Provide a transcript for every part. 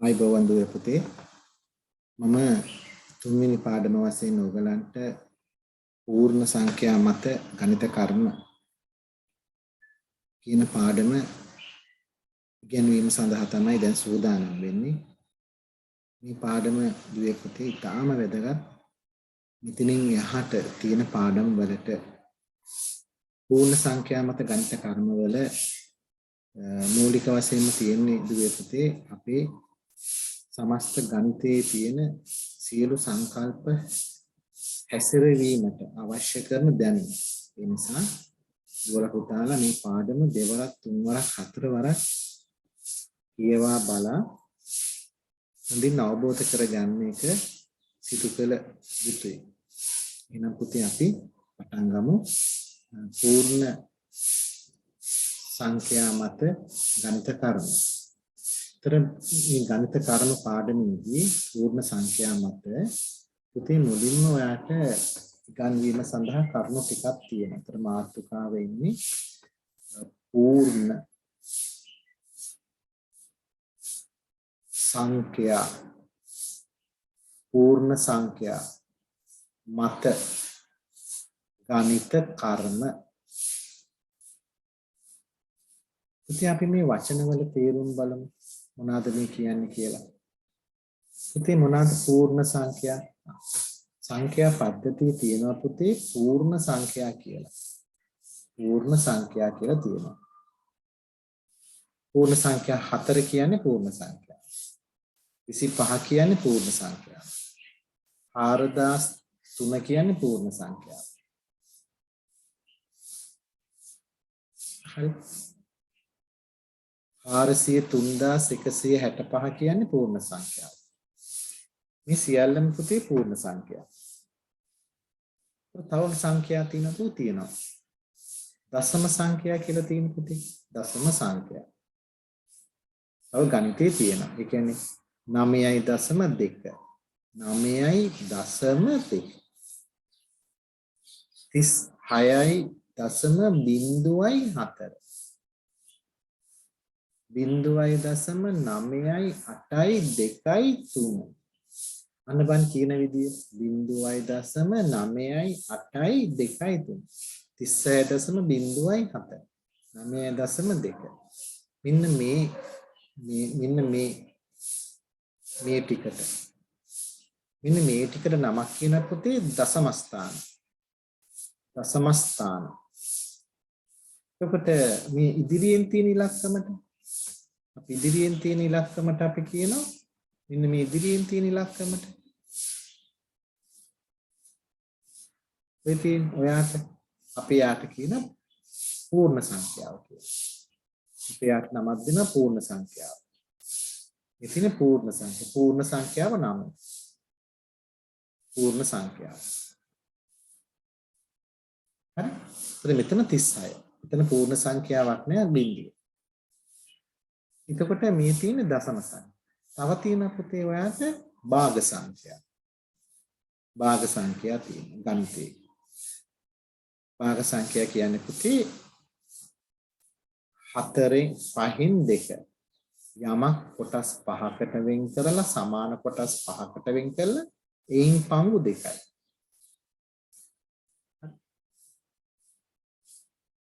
අයිබෝවන් දුවේ පුතේ මම තුන්වෙනි පාඩම වශයෙන් ඔයගලන්ට පූර්ණ සංඛ්‍යා මත ගණිත කර්ම කියන පාඩම ඉගෙනවීම සඳහා තමයි දැන් සූදානම් වෙන්නේ. මේ පාඩම දුවේ පුතේ ඉතාම වැදගත්. මෙතනින් එහාට තියෙන පාඩම් වලට පූර්ණ සංඛ්‍යා මත ගණිත කර්ම වල මූලික වශයෙන්ම තියෙන්නේ දුවේ පුතේ අපේ සමස්ත ගණිතයේ තියෙන සියලු සංකල්ප හැසිරවීමට අවශ්‍ය කරන දැනුම. ඒ නිසා දුවලා පුතාලා මේ පාඩම දෙවරක් තුන්වරක් හතරවරක් කියවා බලා හොඳින් අවබෝධ කරගන්න එක සිදු කළ යුතුයි. එහෙනම් පුතේ අපි පටන් ගමු. පූර්ණ සංඛ්‍යා මත ගණිත කර්ම. තර මේ ගණිත කර්ම පාඩමේදී පූර්ණ සංඛ්‍යා මත පුතේ මුලින්ම ඔයාට ඉගන්වීම සඳහා කරුණු ටිකක් තියෙනවා. තර මාතෘකාව වෙන්නේ පූර්ණ සංඛ්‍යා මත ගණිත කර්ම. පුතේ අපි මේ වචනවල තේරුම් බලමු. මොනවාද මේ කියන්නේ කියලා. පුතේ මොනවාද පූර්ණ සංඛ්‍යා? සංඛ්‍යා පද්ධතිය තියෙනවා පුතේ පූර්ණ සංඛ්‍යා කියලා. පූර්ණ සංඛ්‍යා කියලා තියෙනවා. පූර්ණ සංඛ්‍යා 4 කියන්නේ පූර්ණ සංඛ්‍යා. 25 කියන්නේ පූර්ණ සංඛ්‍යා. 4003 කියන්නේ පූර්ණ සංඛ්‍යා. හරි. 403165 කියන්නේ පූර්ණ සංඛ්‍යාව. මේ සියල්ලම පුතේ පූර්ණ සංඛ්‍යා. තව සංඛ්‍යා තියෙනවා. දශම සංඛ්‍යා කියලා තියෙන පුතේ. දශම සංඛ්‍යා. තව ගණිතේ තියෙනවා. ඒ කියන්නේ 9.2. 9.2. 36.04. 0.982 අන්න බන් කියන විදිය 0.982 36.04 9.2 මෙන්න මේ ටිකට නමක් කියන පුතේ දශම ස්ථාන. එතකොට මේ ඉදිරියෙන් තියෙන ඉලක්කමට අපි කියනවා මෙන්න මේ ඉදිරියෙන් තියෙන ඉලක්කමට වෙතින් ඔයාට අපි යාට කියන පූර්ණ සංඛ්‍යාව කියලා. අපි යාට නමක් දෙන පූර්ණ සංඛ්‍යාව. ඉතින් පූර්ණ සංඛ්‍යාව 9. පූර්ණ සංඛ්‍යාව. හරි? ඉතින් මෙතන 36. මෙතන පූර්ණ සංඛ්‍යාවක් නෑ බිංදුව. එතකොට මේ තියෙන දශම සංඛ්‍යා. තව තියෙන පුතේ ඔයාට භාග සංඛ්‍යා. භාග සංඛ්‍යා තියෙන ගණිතේ. භාග සංඛ්‍යා කියන්නේ පුතේ 4න් 5න් 2. යමක් කොටස් 5කට වෙන් කරලා සමාන කොටස් 5කට වෙන් කරලා එයින් පංගු 2යි.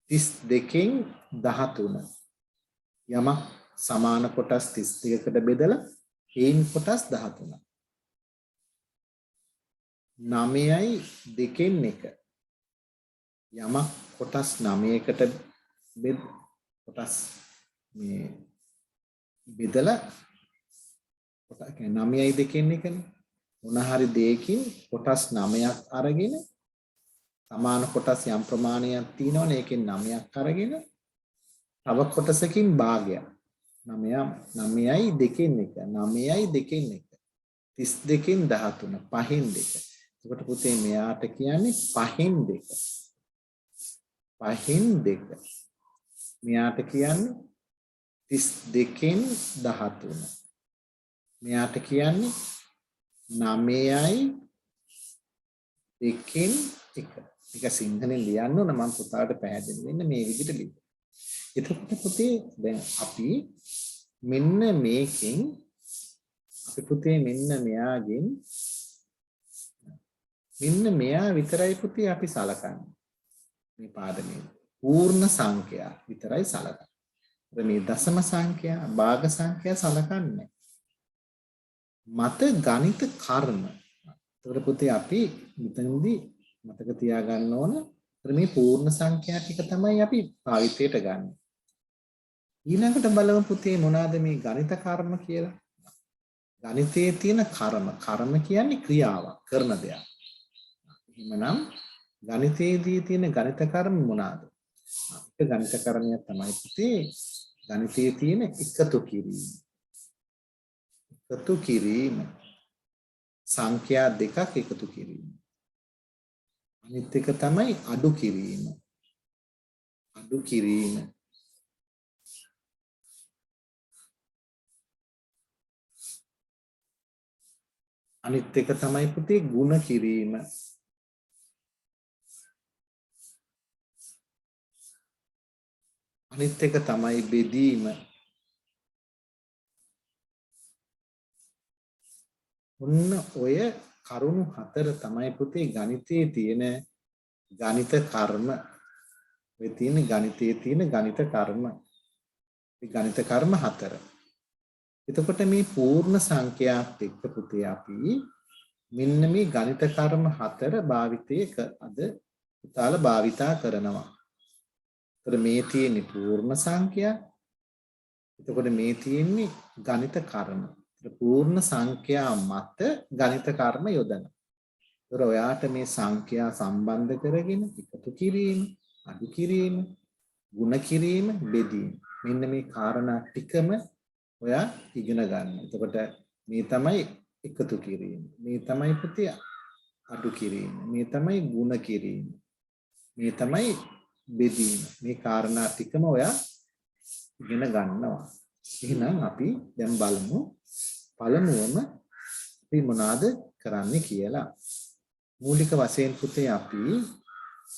32න් 13. යමක් සමාන කොටස් 32කට බෙදලා එයින් කොටස් 13. 9යි 2න් 1. යමක් කොටස් 9කට කොටස් මේ බෙදලා කොට 9යි 2න් 1නේ. මොන හරි දෙයකින් කොටස් 9ක් අරගෙන සමාන කොටස් යම් ප්‍රමාණයක් තියෙනවනේ ඒකෙන් 9ක් අරගෙන තව කොටසකින් භාගයක් 9යි 2න් 1 9යි 2න් 1 32න් 13 5න් 2. එතකොට පුතේ මෙයාට කියන්නේ 5න් 2. 5න් 2. මෙයාට කියන්නේ 32න් 13. මෙයාට කියන්නේ 9යි 2න් 1. ඒක සිංහලෙන් ලියන්න ඕන මම පුතාට පැහැදිලි වෙන්න මේ විදිහට ලියන්න. එතකොට පුතේ දැන් අපි මෙන්න මේකෙන් අපි පුතේ මෙන්න මෙයා විතරයි පුතේ අපි සලකන්නේ. මේ පාඩමේ පූර්ණ සංඛ්‍යා විතරයි සලකන්නේ. මේ දශම සංඛ්‍යා, භාග සංඛ්‍යා සලකන්නේ. මත ගණිත කර්ම. ඒතර පුතේ අපි මෙතනදී මතක තියාගන්න ඕන මේ පූර්ණ සංඛ්‍යා ටික තමයි අපි භාවිතයට ගන්න. ඊළඟට බලමු පුතේ මොනවාද මේ ගණිත කර්ම කියලා. ගණිතයේ තියෙන කර්ම කියන්නේ ක්‍රියාවක්, කරන දෙයක්. එහෙමනම් ගණිතයේදී තියෙන ගණිත කර්ම මොනවාද? එක ගණිත කර්මයක් තමයි පුතේ ගණිතයේ තියෙන එකතු කිරීම. එකතු කිරීම. සංඛ්‍යා දෙකක් එකතු කිරීම. අනිත් එක තමයි අඩු කිරීම. අඩු කිරීම. අනිත් එක තමයි පුතේ ಗುಣ කිරීම. අනිත් එක තමයි බෙදීම. ඔන්න ඔය කරුණු හතර තමයි පුතේ ගණිතයේ තියෙන ගණිත කර්ම. ඔය තියෙන ගණිතයේ තියෙන ගණිත කර්ම. මේ ගණිත කර්ම හතර. එතකොට මේ පූර්ණ සංඛ්‍යාත් එක්ක පුතේ අපි මෙන්න මේ ගණිත කර්ම හතර භාවිතයේ අද පුතාලා භාවිතා කරනවා. එතකොට මේ තියෙන්නේ පූර්ණ සංඛ්‍යා. එතකොට මේ තියෙන්නේ ගණිත කර්ම. පූර්ණ සංඛ්‍යා මත ගණිත කර්ම යොදනවා. ඒතර ඔයාට මේ සංඛ්‍යා සම්බන්ධ කරගෙන එකතු කිරීම, අඩු කිරීම, ಗುಣ කිරීම, බෙදීම. මෙන්න මේ කාරණා ටිකම ඔයා ඉගෙන ගන්න. එතකොට මේ තමයි එකතු කිරීම. මේ තමයි පුතේ අඩු කිරීම. මේ තමයි ಗುಣ කිරීම. මේ තමයි බෙදීම. මේ කාරණා ටිකම ඔයා ඉගෙන ගන්නවා. එහෙනම් අපි දැන් බලමු පළමුවම අපි මොනවාද කරන්නේ කියලා. මූලික වශයෙන් පුතේ අපි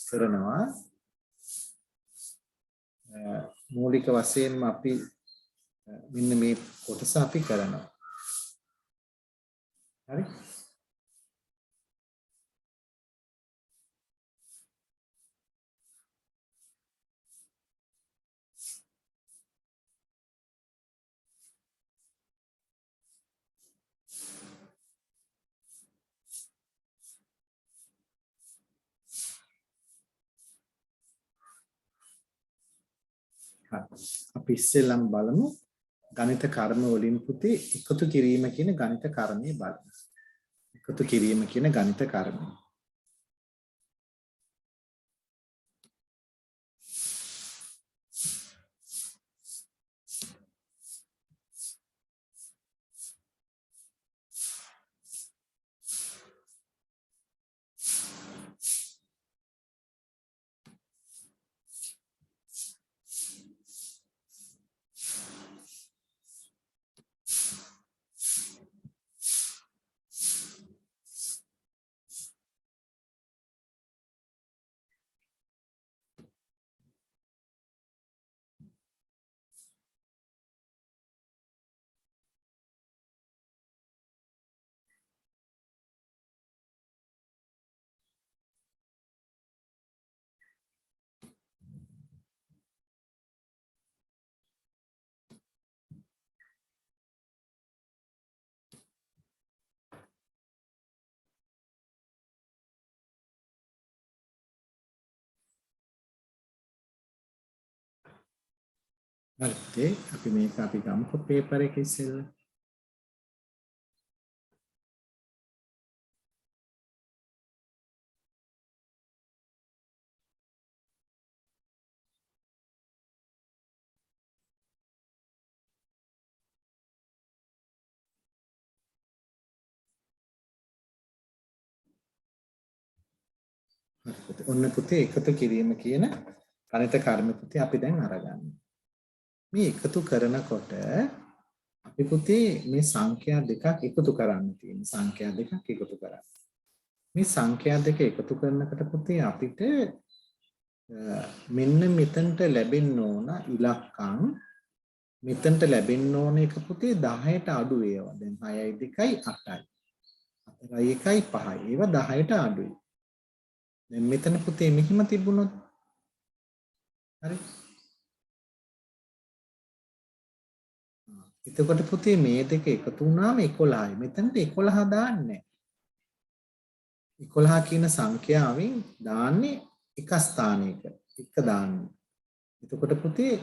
කරනවා මූලික වශයෙන්ම අපි මෙන්න මේ කොටස අපි කරනවා. හරි? අපි ඉස්සෙල්ලම බලමු ගණිත කර්ම වලින් පුතේ එකතු කිරීම කියන ගණිත කර්මයේ බලමු. එකතු කිරීම කියන ගණිත කර්මය. හරි අපි මේක අපි ගමුකෝ පේපර් එකේ ඉස්සෙල්ලා. ඔන්න පුතේ එකතු කිරීම කියන ගණිත කර්ම පුතේ අපි දැන් අරගන්න. මේ එකතු කරනකොට අපි පුතේ මේ සංඛ්‍යා දෙකක් එකතු කරන්න තියෙන සංඛ්‍යා දෙකක් එකතු කරන්න. මේ සංඛ්‍යා දෙක එකතු කරනකොට පුතේ අපිට මෙන්න මෙතනට ලැබෙන්න ඕන ඉලක්කම් මෙතනට ලැබෙන්න ඕන එක පුතේ 10ට අඩු ඒවා. දැන් 6යි 2යි 8යි. 4යි 1යි 5යි. ඒවා 10ට අඩුයි. දැන් මෙතන පුතේ මෙහිම තිබුණොත් හරි. එතකොට පුතේ මේ දෙක එකතු වුණාම 11යි. මෙතනට 11 දාන්නේ 11 කියන සංඛ්‍යාවෙන් දාන්නේ එක ස්ථානයක. එක දාන්නේ. එතකොට පුතේ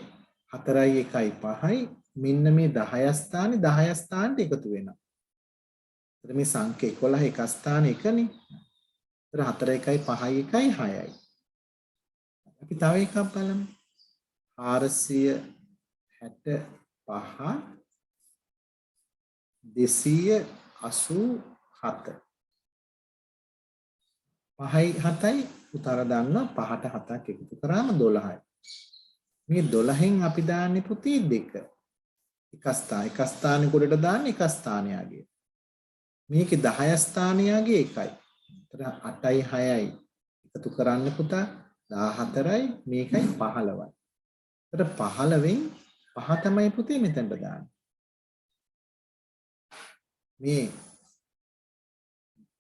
4යි 1යි 5යි මෙන්න මේ 10 ස්ථානේ 10 ස්ථානට එකතු වෙනවා. එතකොට මේ සංඛ්‍යා 11 එක ස්ථාන එකනේ. එතකොට 4 1යි 5යි 1යි 6යි. අපි තව එකක් බලමු. 465 287 5යි 7යි උතර දාන්න 5ට 7ක් එකතු කරාම 12යි. මේ 12න් අපි දාන්නේ පුතේ 2. එක ස්ථානේ කුඩට දාන්නේ එක ස්ථානයගේ. මේකේ 10 ස්ථානයගේ එකයි. එතන 8යි 6යි එකතු කරන්න පුතා 14යි මේකයි 15යි. එතන 15න් 5 තමයි පුතේ මෙතනට දාන්නේ.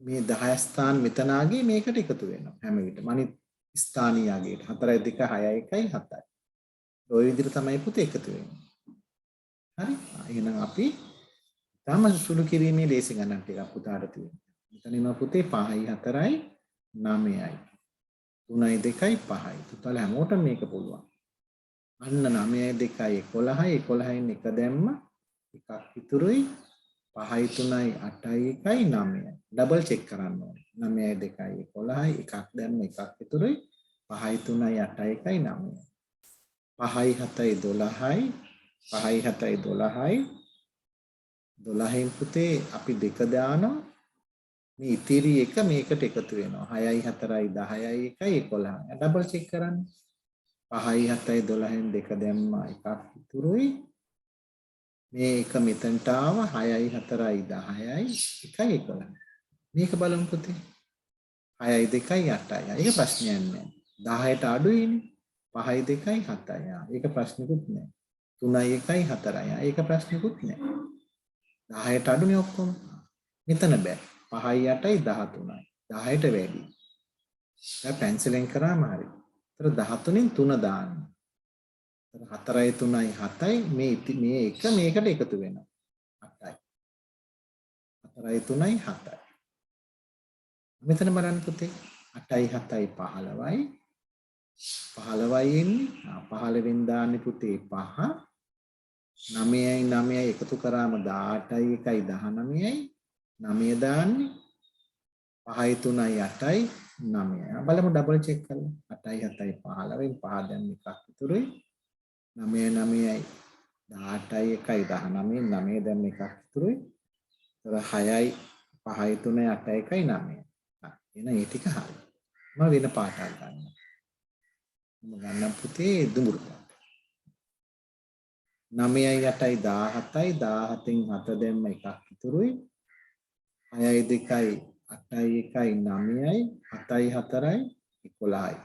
මේ 10 ස්ථාන මෙතන ආගේ මේකට එකතු වෙනවා හැම විටම. අනිත් ස්ථානීයගේට 4යි 2යි 6යි 1යි 7යි. ඔය විදිහට තමයි පුතේ එකතු වෙන්නේ. හරි? එහෙනම් අපි තම සුළු කිරීමේ ලේසි ගණන් ටිකක් පුතාට තියෙනවා. මෙතනින්ම පුතේ 5යි 4යි 9යි 3යි 2යි 5යි. පුතාල හැමෝටම මේක පුළුවන්. අන්න 9යි 2යි 11යි 11න් එක දැම්ම එකක් ඉතුරුයි 5යි 3යි 8යි 1යි 9යි. ඩබල් චෙක් කරන්න ඕනේ. 9යි 2යි 11යි එකක් දැම්ම එකක් ඉතුරුයි 5යි 3යි 8යි 1යි 9යි. 5යි 7යි 12යි 5යි 7යි 12යි 12න් පුතේ අපි දෙක දානවා මේ ඉතිරි එක මේකට එකතු වෙනවා 6යි 4යි 10යි 1යි 11යි ඩබල් චෙක් කරන්න 5යි 7යි 12න් දෙක දැම්මා එකක් ඉතුරුයි මේ එක මෙතනට ආවා 6යි 4යි 10යි 1යි 11යි මේක බලමු පුතේ 6යි 2යි 8යි ඒක ප්‍රශ්නයක් නෑ 10ට අඩුයිනේ 5යි 2යි 7යි ඒක ප්‍රශ්නකුත් නෑ 3යි 1යි 4යි ඒක ප්‍රශ්නකුත් නෑ 10ට අඩුනේ ඔක්කොම මෙතන බෑ 5යි 8යි 13යි 10ට වැඩි දැන් පැන්සලෙන් කරාම හරි ඒතර 13න් 3 දාන්න ඒතර 4යි 3යි 7යි මේ එක මේකට එකතු වෙනවා 8යි 4යි 3යි 7යි මෙතන බලන්න පුතේ 8යි 7යි 15යි 15යි එන්නේ 15න් දාන්නේ පුතේ 5 9යි 9යි එකතු කරාම 18යි 1යි 19යි 9 දාන්නේ 5යි 3යි 8යි 9යි. බලමු ඩබල් චෙක් කරලා. 8යි 7යි 15න් 5 දැන් එකක් ඉතුරුයි. 9යි 9යි 18යි 1යි 19න් 9 දැන් එකක් ඉතුරුයි. ඒතර 6යි 5යි 3යි 8යි 1යි 9යි. එහෙනම් මේ ටික හරියි. මම වෙන පාඩයක් ගන්නවා. මම ගන්නම් පුතේ දුඹුරු පාට. 9යි 8යි 17යි 17න් 7 දැම්ම එකක් ඉතුරුයි. 6යි 2යි 8යි 1යි 9යි 7යි 4යි 11යි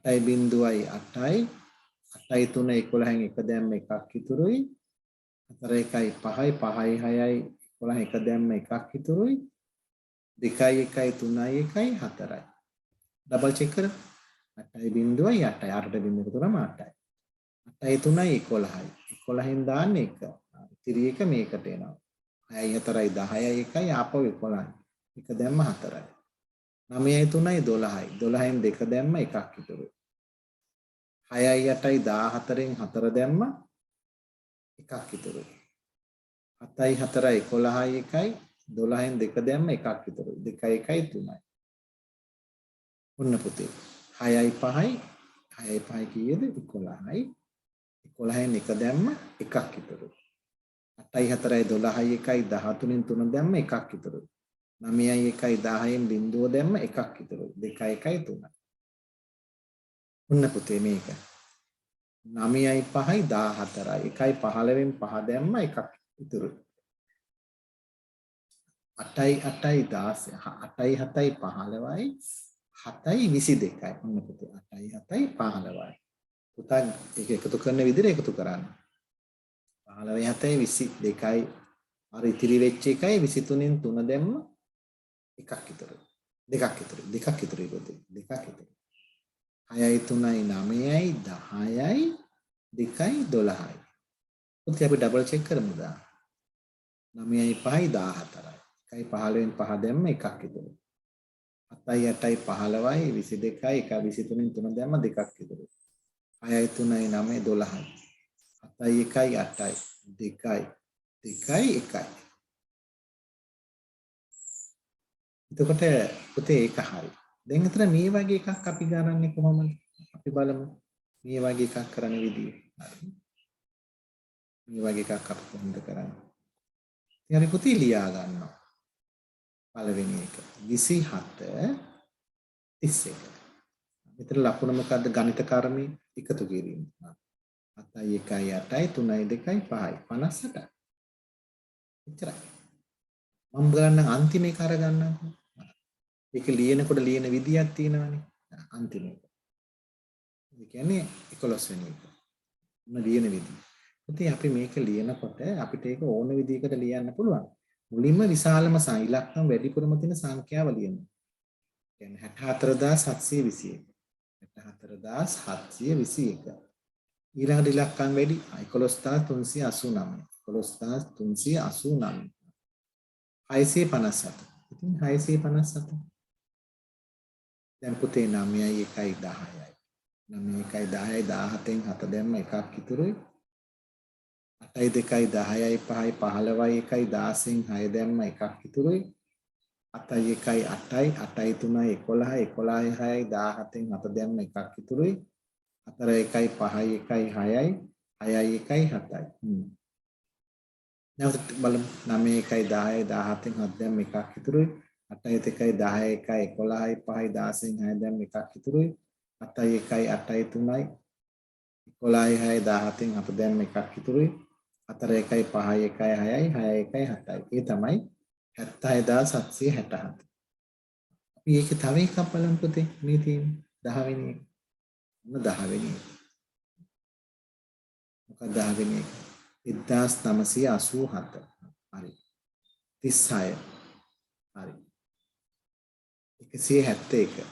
8යි බිංදුවයි 8යි 8යි 3 11න් එක දැම්ම එකක් ඉතුරුයි 4 1යි 5යි 5යි 6යි 11 එක දැම්ම එකක් ඉතුරුයි 2යි 1යි 3යි 1යි 4යි ඩබල් චෙක් කර 8යි බිංදුවයි 8යි 8ට බිංදුව කරාම 8යි 8යි 3යි 11යි 11න් දාන්නේ 1 ඉතිරි එක මේකට එනවා 6යි 4යි 10යි 1යි ආපහු 11යි. එක දැම්ම 4යි. 9යි 3යි 12යි. 12න් දෙක දැම්ම එකක් ඉතුරුයි. 6යි 8යි 14න් 4 දැම්ම එකක් ඉතුරුයි. 7යි 4යි 11යි 1යි 12න් දෙක දැම්ම එකක් ඉතුරුයි. 2යි 1යි 3යි. ඔන්න පුතේ. 6යි 5යි 6යි 5යි කීයද 11යි. 11න් එක දැම්ම එකක් ඉතුරුයි. 8යි 4යි 12යි 1යි 13න් 3 දැම්ම එකක් ඉතුරුයි. 9යි 1යි 10න් බිංදුව දැම්ම එකක් ඉතුරුයි. 2යි 1යි 3යි. ඔන්න පුතේ මේක. 9යි 5යි 14යි 1යි 15න් 5 දැම්ම එකක් ඉතුරුයි. 8යි 8යි 16 8යි 7යි 15යි 7යි 22යි. ඔන්න පුතේ 8යි 7යි 15යි. පුතා ඒක එකතු කරන විදිහට එකතු කරන්න. 15 7 22යි අර ඉතිරි වෙච්ච එකයි 23න් 3 දැම්ම එකක් ඉතුරු. දෙකක් ඉතුරු. දෙකක් ඉතුරු ඉතින්. දෙකක් ඉතුරු. 6යි 3යි 9යි 10යි 2යි 12යි. පුතේ අපි ඩබල් චෙක් කරමුද? 9යි 5යි 14යි. 1යි 15න් 5 දැම්ම එකක් ඉතුරු. 7යි 8යි 15යි 22යි 1 23න් 3 දැම්ම දෙකක් ඉතුරු. 6යි 3යි 9යි 12යි. 7යි 1යි 8යි 2යි 2යි 1යි. එතකොට පුතේ ඒක හරි. දැන් අතන මේ වගේ එකක් අපි ගන්නන්නේ කොහොමද? අපි බලමු. මේ වගේ එකක් කරන විදිය. හරි. මේ වගේ එකක් අපි කොහොමද කරන්නේ? ඉතින් අපි පුතේ ලියා ගන්නවා. පළවෙනි එක 27 31. මෙතන ලකුණ මොකද්ද? ගණිත කර්මී එකතු කිරීම. 7යි 1යි 8යි 3යි 2යි 5යි 58යි. එච්චරයි. මම ගන්න අන්තිම එක අරගන්නම්. ඒක ලියනකොට ලියන විදියක් තියෙනවානේ. අන්තිම එක. ඒ කියන්නේ 11 වෙනි එක. මොන ලියන විදිය. ඉතින් අපි මේක ලියනකොට අපිට ඒක ඕන විදිහකට ලියන්න පුළුවන්. මුලින්ම විශාලම ඉලක්කම් වැඩිපුරම තියෙන සංඛ්‍යාව ලියන්න. කියන්නේ 64721. 64721. ඊළඟ ඉලක්කම් වැඩි 11389. 11389. 657. ඉතින් 657. දැන් පුතේ 9යි 1යි 10යි. 9යි 1යි 10යි 17න් 7 දැම්ම එකක් ඉතුරුයි. 8යි 2යි 10යි 5යි 15යි 1යි 16න් 6 දැම්ම එකක් ඉතුරුයි. 7යි 1යි 8යි 8යි 3යි 11යි 11යි 6යි 17න් 7 දැම්ම එකක් ඉතුරුයි. 4යි 1යි 5යි 1යි 6යි 6යි 1යි 7යි. නැවත බලමු 9යි 1යි 10යි 17න් 7 දැම්ම එකක් ඉතුරුයි. 8යි 1යි 10යි 1යි 11යි 5යි 16න් 6 දැම්ම එකක් ඉතුරුයි. 7යි 1යි 8යි 3යි 11යි 6යි 17න් 7 දැම්ම එකක් ඉතුරුයි. 4යි 1යි 5යි 1යි 6යි 6යි 1යි 7යි. ඒ තමයි 76767. අපි ඒකේ තව එකක් බලමු පුතේ. මේ තියෙන 10 වෙනි එක. මොන 10 වෙනි එක? මොකක්ද 10 වෙනි එක? 1987. හරි. 36. හරි. 171.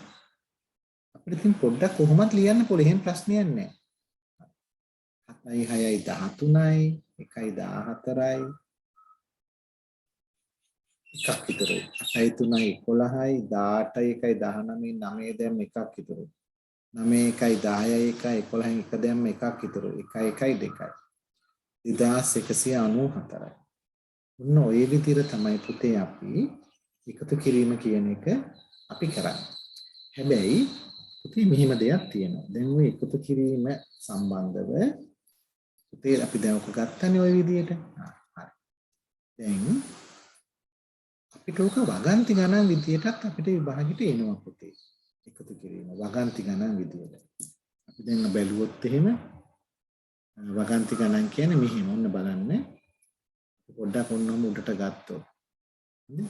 අපිට ඉතින් පොඩ්ඩක් කොහොමද ලියන්න පුළුවන්. එහෙම ප්‍රශ්නයක් නැහැ. 7යි 6යි 13යි 1යි 14යි එකක් ඉතුරුයි. 8යි 3යි 11යි 18යි 1යි 19යි 9 දැම්ම එකක් ඉතුරුයි. 9යි 1යි 10යි 1යි 11යි 1 දැම්ම එකක් ඉතුරුයි. 1යි 1යි 2යි 2194යි. ඔන්න ඔය විදිහට තමයි පුතේ අපි එකතු කිරීම කියන එක අපි කරන්නේ. හැබැයි පුතේ මෙහෙම දෙයක් තියෙනවා. දැන් ඔය එකතු කිරීම සම්බන්ධව පුතේ අපි දැන් ඔක ගත්තනේ ওই විදිහට. හරි. දැන් අපිට ඔක වගන්ති ගණන් විදියටත් අපිට විභාගෙට එනවා පුතේ. එකතු කිරීම වගන්ති ගණන් විදියට. අපි දැන් බැලුවොත් එහෙම වගන්ති ගණන් කියන්නේ මෙහෙම ඔන්න බලන්න. පොඩ්ඩක් ඔන්නම උඩට ගත්තොත්. හරි?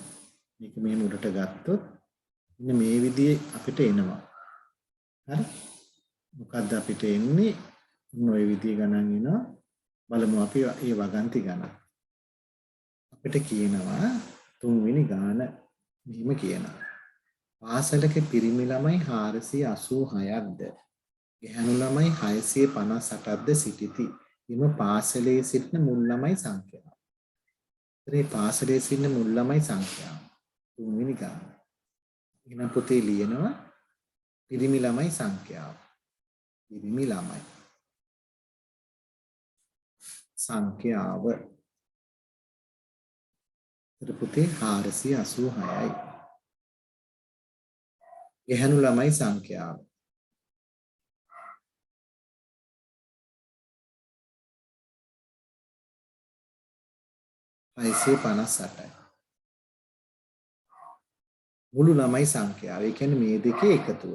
මේක මෙහෙම උඩට ගත්තොත් ඉන්න මේ විදිහේ අපිට එනවා. හරි? මොකද්ද අපිට එන්නේ? ඔන්න ඔය විදිහේ ගණන් එනවා. බලමු අපි මේ වගන්ති ගණන්. අපිට කියනවා තුන්වෙනි ගාන මෙහිම කියනවා. පාසලක පිරිමි ළමයි 486ක්ද ගැහැණු ළමයි 658ක්ද සිටිති. එම පාසලේ සිටින මුල් ළමයි සංඛ්‍යාව. ඒ පාසලේ සිටින මුල් ළමයි සංඛ්‍යාව. තුන්වෙනි ගාන. එන පොතේ ලියනවා පිරිමි ළමයි සංඛ්‍යාව. පිරිමි ළමයි සංඛ්‍යාව පුතේ 486යි. ගැහැණු ළමයි සංඛ්‍යාව 658යි. මුළු ළමයි සංඛ්‍යාව. ඒ කියන්නේ මේ දෙකේ එකතුව.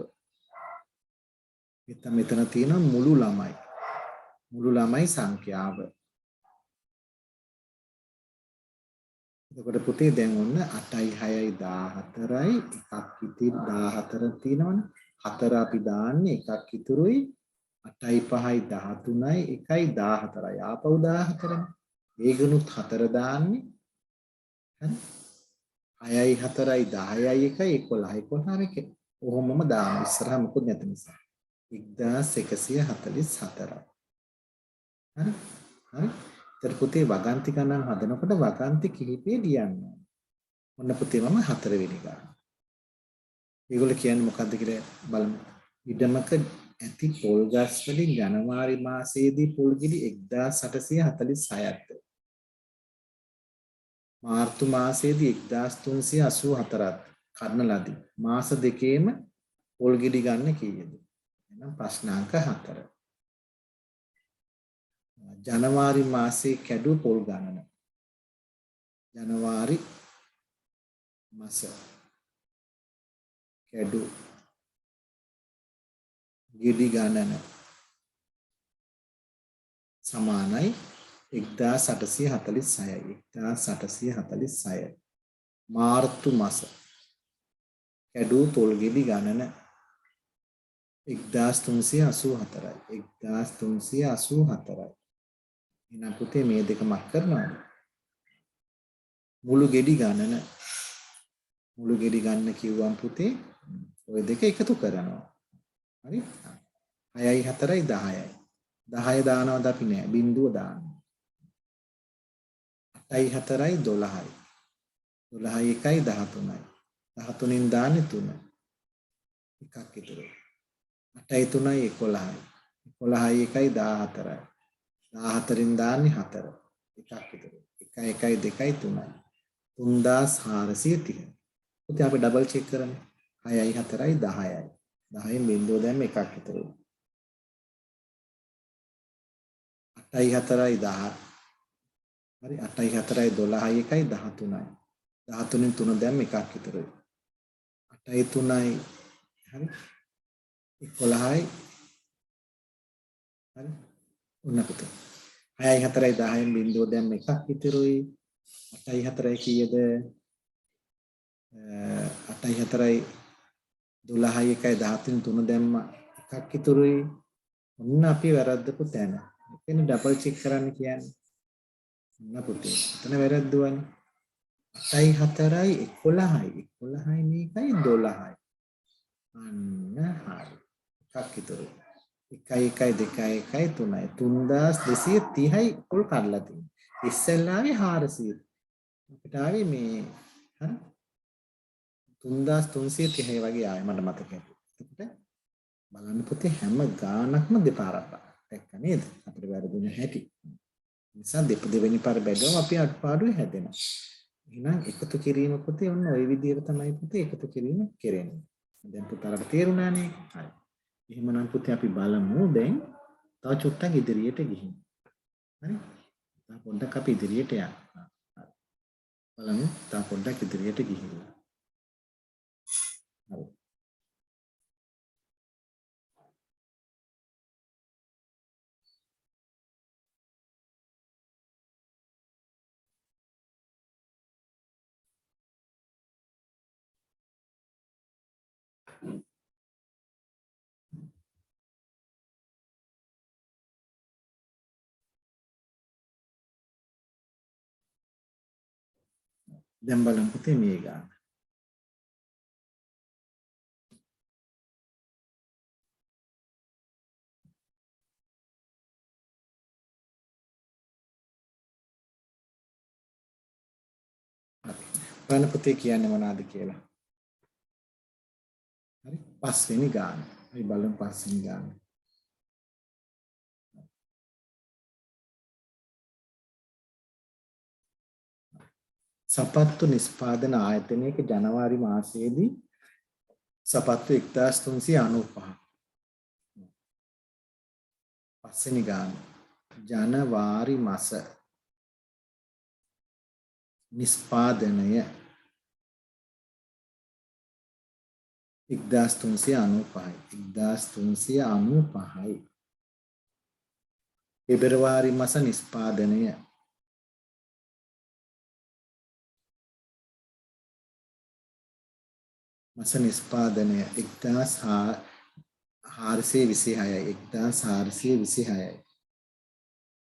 මෙතන තියෙන මුළු ළමයි සංඛ්‍යාව. එතකොට පුතේ දැන් ඔන්න 8යි 6යි 14යි එකක් ඉතිරි 14 තියෙනවනේ. 4 අපි දාන්නේ එකක් ඉතුරුයි. 8යි 5යි 13යි 1යි 14යි ආපහු 14නේ. ඒකනුත් 4 දාන්නේ. හරි. 6යි 4යි 10යි 1යි 11යි 11යි ඔහොමම දාන්න ඉස්සරහා මොකුත් නැති නිසා 1144යි. හරි. හරි. ඊට පුතේ වගන්ති ගණන් හදනකොට වගන්ති කිහිපේ ලියන්න. ඔන්න පුතේ මම 4 වෙනි ගාන. ඒගොල්ලෝ කියන්නේ මොකද්ද කියලා බලමු. ඉඩමක ඇති පොල් ගස් වලින් ජනවාරි මාසයේදී පොල් ගෙඩි 1846ක්ද මාර්තු මාසයේදී 1384ක් කඩන ලදී. මාස දෙකේම පොල් ගෙඩි ගන්න කීයද? එහෙනම් ප්‍රශ්නාංක 4. ජනවාරි මාසයේ කැඩූ පොල් ගණන. ජනවාරි මාස කැඩූ ගෙඩි ගණන සමානයි 1846යි. 1846 මාර්තු මාස කැඩූ පොල් ගෙඩි ගණන 1384යි. 1384යි. එහෙනම් පුතේ මේ දෙක මක් කරනවද? මුළු ගෙඩි ගණන කිව්වම් පුතේ ඔය දෙක එකතු කරනවා. හරි? 6යි 4යි 10යි. 10 දානවද අපි නෑ බිංදුව දානවා. 8යි 4යි 12යි. 12යි 1යි 13යි. 13න් දාන්නේ 3. එකක් ඉතුරු. 8යි 3යි 11යි. 11යි 1යි 14යි. 14න් දාන්නේ 4. එකක් ඉතුරු. 1යි 1යි 2යි 3යි. 3430. පුතේ අපි ඩබල් චෙක් කරමු. 6යි 4යි 10යි. 10න් බිංදුව දැම්ම එකක් ඉතුරු. 8යි 4යි 10. හරි 8යි 4යි 12යි 1යි 13යි. 13න් 3 දැම්ම එකක් ඉතුරුයි. 8යි 3යි හරි 11යි හරි ඔන්න පුතේ 6යි 4යි 10න් බිංදුව දැම්ම එකක් ඉතුරුයි. 8යි 4යි කීයද? 8යි 4යි 12යි 1යි 13න් 3 දැම්ම එකක් ඉතුරුයි. ඔන්න අපි වැරද්දපු තැන. එතන ඩබල් චෙක් කරන්න කියන්නේ. ඔන්න පුතේ. එතන වැරද්දුවනේ. 8යි 4යි 11යි. 11යි මේකයි 12යි. අන්න හරි. එකක් ඉතුරුයි. 1යි 1යි 2යි 1යි 3යි. 3230යි පොල් කඩලා තියෙනවා. ඉස්සෙල්ලාවේ 400. අපිට ආවේ මේ හරි 3330 වගේ ආවේ මට මතකයි. එතකොට බලන්න පුතේ හැම ගානක්ම දෙපාරක් දැක්ක නේද? අපිට වැරදුන හැටි. නිසා දෙවෙනි පාර බැලුවම අපි අඩපාඩුවේ හැදෙනවා. එහෙනම් එකතු කිරීම පුතේ ඔන්න ওই විදිහට තමයි පුතේ එකතු කිරීම කෙරෙන්නේ. දැන් පුතාලට තේරුණානේ. හරි. එහෙමනම් පුතේ අපි බලමු දැන් තව චුට්ටක් ඉදිරියට ගිහින්. හරි. තව පොඩ්ඩක් අපි ඉදිරියට යන්න. බලමු තව පොඩ්ඩක් ඉදිරියට ගිහිල්ලා. හරි. දැන් බලමු පුතේ මේ ගාන. බලන්න පුතේ කියන්නේ මොනවද කියලා. හරි. පස්වෙනි ගාන. අපි බලමු පස්වෙනි ගාන. සපත්තු නිෂ්පාදන ආයතනයක ජනවාරි මාසයේදී සපත්තු 1395. පස්වෙනි ගාන. ජනවාරි මාස නිෂ්පාදනය 1395. පෙබරවාරි මාස නිෂ්පාදනය 1400 426යි 1426යි.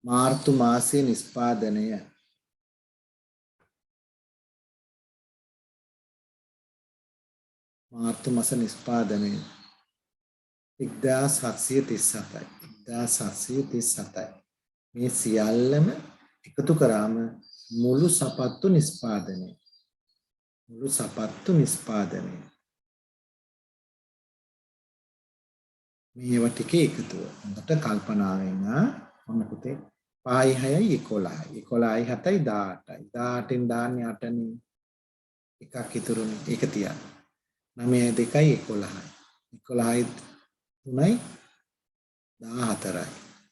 මාර්තු මාසයේ නිෂ්පාදනය මාර්තු මාස නිෂ්පාදනය 1737යි 1737යි. මේ සියල්ලම එකතු කරාම මුළු සපත්තු නිෂ්පාදනය මේවා ටිකේ එකතුව හොඳට කල්පනාවෙන් ඔන්න පුතේ 5යි 6යි 11යි 11යි 7යි 18යි 18න් දාන්නේ 8නේ එකක් ඉතුරුනේ ඒක තියන්න 9යි 2යි 11යි 11යි 3යි 14යි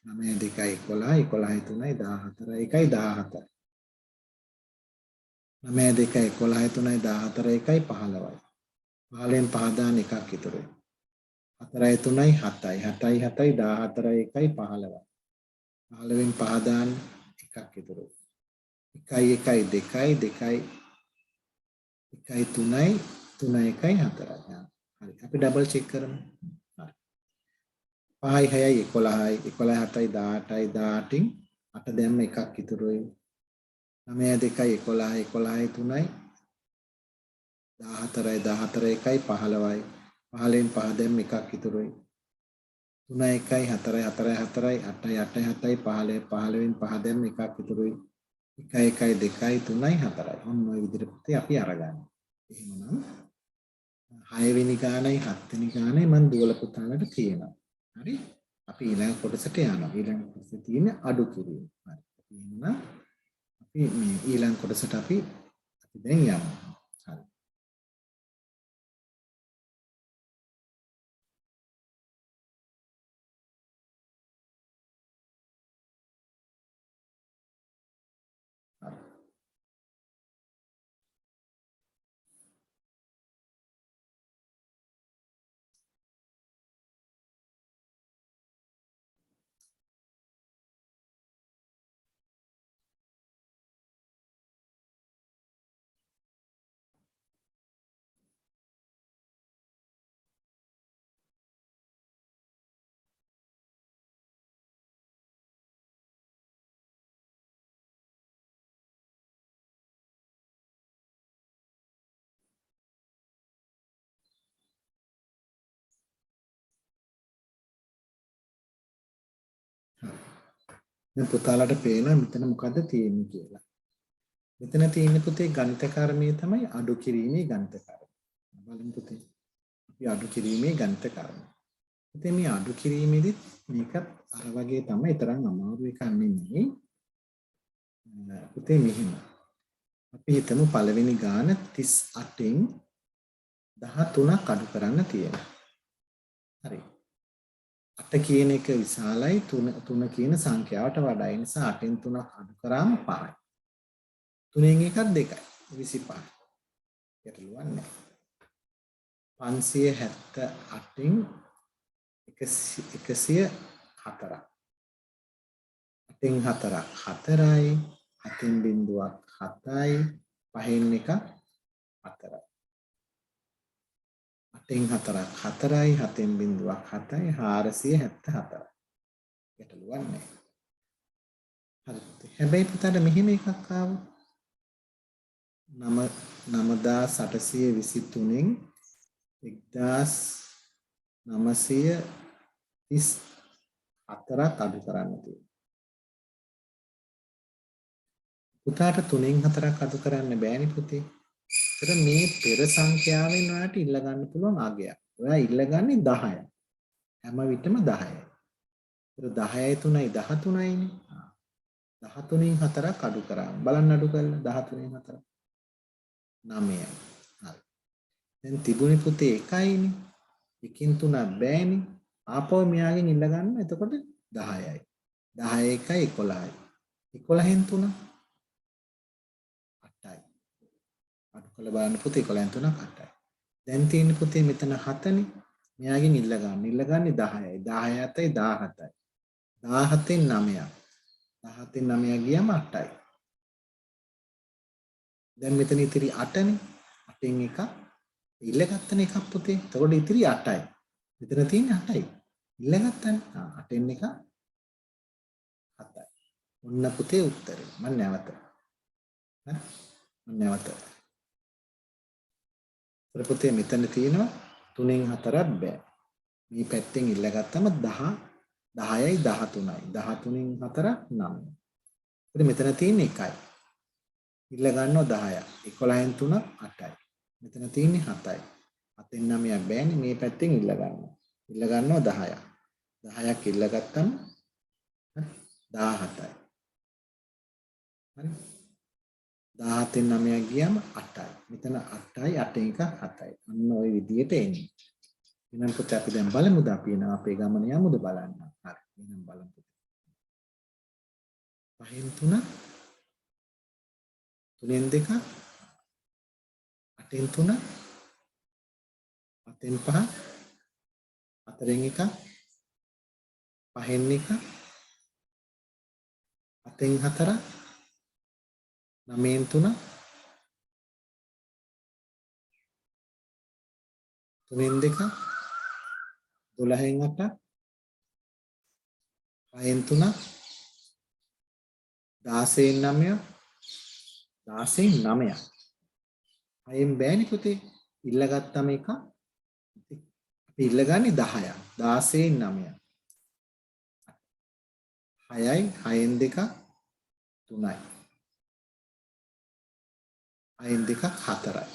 9යි 2යි 11යි 11යි 3යි 14යි 1යි 17යි 9යි 2යි 11යි 3යි 14යි 1යි 15යි 15න් 5 දාන්න එකක් ඉතුරුයි 4යි 3යි 7යි 7යි 7යි 14යි 1යි 15යි 15න් 5 දාන්න එකක් ඉතුරුයි 1යි 1යි 2යි 2යි 1යි 3යි 3යි 1යි 4යි හරි අපි ඩබල් චෙක් කරමු හරි 5යි 6යි 11යි 11යි 7යි 18යි 18න් 8 දැම්ම එකක් ඉතුරුයි 9යි 2යි 11යි 11යි 3යි 14යි 14යි 1යි 15යි 15න් 5 දැම්ම එකක් ඉතුරුයි 3යි 1යි 4යි 4යි 4යි 8යි 8යි 7යි 15යි 15න් 5 දැම්ම එකක් ඉතුරුයි 1යි 1යි 2යි 3යි 4යි ඔන්න ඔය විදිහට පුතේ අපි අරගන්න. එහෙමනම් 6 වෙනි ගානයි 7 වෙනි ගානයි මම දුවල පුතාලට කියනවා. හරි? අපි ඊළඟ කොටසට යනවා. ඊළඟ කොටසේ තියෙන අඩු කිරීම. හරි. එහෙනම් අපි මේ ඊළඟ කොටසට අපි දැන් යමු. හරි. දැන් පුතාලට පේනවා මෙතන මොකද්ද තියෙන්නේ කියලා. මෙතන තියෙන පුතේ ගණිත කර්මයේ තමයි අඩු කිරීමේ ගණිත කර්මය. බලමු පුතේ. අපි අඩු කිරීමේ ගණිත කර්මය. පුතේ මේ අඩු කිරීමේදී මේකත් අර වගේ තමයි තරම් අමාරු එකක් නෙමෙයි. පුතේ මෙහෙම. අපි හිතමු පළවෙනි ගාන 38න් 13ක් අඩු කරන්න තියෙනවා. හරි. 8 කියන එක විශාලයි 3 කියන සංඛ්‍යාවට වඩා. ඒ නිසා 8න් 3ක් අඩු කරාම 5යි. 3න් එකක් 2යි. 25යි. ගැටලුවක් නැහැ. 578න් 104ක්. 8න් 4ක් 4යි. 7න් බිඳුවක් 7යි. 5න් එකක් 4යි. 8න් 4ක් 4යි 7න් බිඳුවක් 7යි 474යි. ගැටලුවක් නැහැ. හරි. හැබැයි පුතාට මෙහෙම එකක් ආවොත් 9823න් 1934ක් අඩු කරන්න තියෙනවා. පුතාට 3න් 4ක් අඩු කරන්න බෑනේ පුතේ. ඒතර මේ පෙර සංඛ්‍යාවෙන් ඔයාලට ඉල්ල ගන්න පුළුවන් අගයක්. ඔයා ඉල්ලගන්නේ 10යි. හැම විටම 10යි. ඒතර 10යි 3යි 13යිනේ. 13න් 4ක් අඩු කරා. බලන්න අඩු කරලා 13න් 4ක් 9යි. හරි. දැන් තිබුණේ පුතේ 1යිනේ. 1කින් 3ක් බෑනේ. ආපහු මෙයාගෙන් ඉල්ල ගන්න. එතකොට 10යි. 10 1යි 11යි. 11න් 3 8යි. අඩු කළ බලන්න පුතේ 11න් 3ක් 8යි. දැන් තියෙන්නේ පුතේ මෙතන 7නේ. මෙයාගෙන් ඉල්ල ගන්න. ඉල්ලගන්නේ 10යි. 10 7යි 17යි. 17න් 9යි. 17න් 9 ගියම 8යි. දැන් මෙතන ඉතිරි 8නේ. 8න් එකක් ඉල්ලගත්තනේ එකක් පුතේ. එතකොට ඉතිරි 8යි. මෙතන තියෙන්නේ 8යි. ඉල්ලගත්තනේ. 8න් එක 7යි. ඔන්න පුතේ උත්තරේ. මම නැවත. මම නැවත. පුතේ මෙතන තියෙනවා 3න් 4ක් බෑ. මේ පැත්තෙන් ඉල්ලගත්තම 10 10යි 13යි. 13න් 4ක් 9. ඉතින් මෙතන තියෙන්නේ 1යි. ඉල්ල ගන්නවා 10ක්. 11න් 3ක් 8යි. මෙතන තියෙන්නේ 7යි. 7න් 9ක් බෑනේ මේ පැත්තෙන් ඉල්ල ගන්නවා. ඉල්ල ගන්නවා 10ක්. 10ක් ඉල්ල ගත්තම 17යි. හරි. 17න් 9ක් ගියාම 8යි. මෙතන 8යි 8න් එක 7යි. අන්න ওই විදියට එන්නේ. එහෙනම් පුතේ අපි දැන් බලමුද අපි එන අපේ ගමන යමුද බලන්න. හරි. එහෙනම් බලමු. 5න් 3 3න් 2 8න් 3 7න් 5 4න් 1 5න් 1 8න් 4 9න් 3 3න් 2 12න් 8 5න් 3 16න් 9 16න් 9ක් 6න් බෑනේ පුතේ ඉල්ලගත්තම එක අපි ඉල්ලගන්නේ 10ක් 16න් 9ක් 6යි 6න් 2 3යි 6න් 2 4යි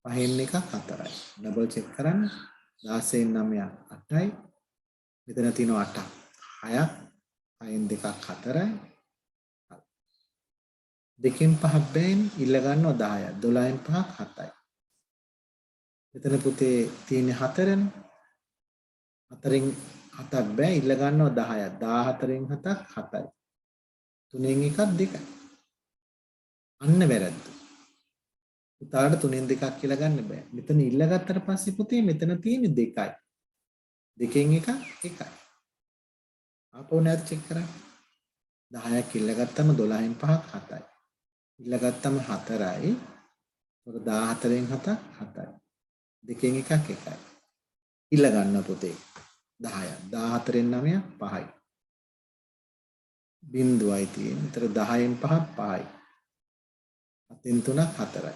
5න් 1 4යි ඩබල් චෙක් කරන්න 16න් 9ක් 8යි මෙතන තියෙනවා 8ක් 6ක් 6න් 2ක් 4යි දෙකෙන් පහක් බෑනේ ඉල්ල ගන්නවා 10ක් 12න් 5ක් 7යි මෙතන පුතේ තියෙන්නේ 4නේ 4න් 7ක් බෑ ඉල්ල ගන්නවා 10ක් 14න් 7ක් 7යි 3න් 1ක් 2යි අන්න වැරද්ද පුතාට 3න් 2ක් කියලා ගන්න බෑ මෙතන ඉල්ල ගත්තට පස්සේ පුතේ මෙතන තියෙන්නේ 2යි 2න් 1ක් 1යි ආපහු නැවත චෙක් කරන්න 10ක් ඉල්ල ගත්තම 12න් 5ක් 7යි ඉල්ල ගත්තම 4යි 14න් 7ක් 7යි 2න් 1ක් 1යි ඉල්ල ගන්න පුතේ 10ක් 14න් 9ක් 5යි බිංදුවයි තියෙන්නේ. ඒතර 10න් 5ක් 5යි. 7න් 3ක් 4යි.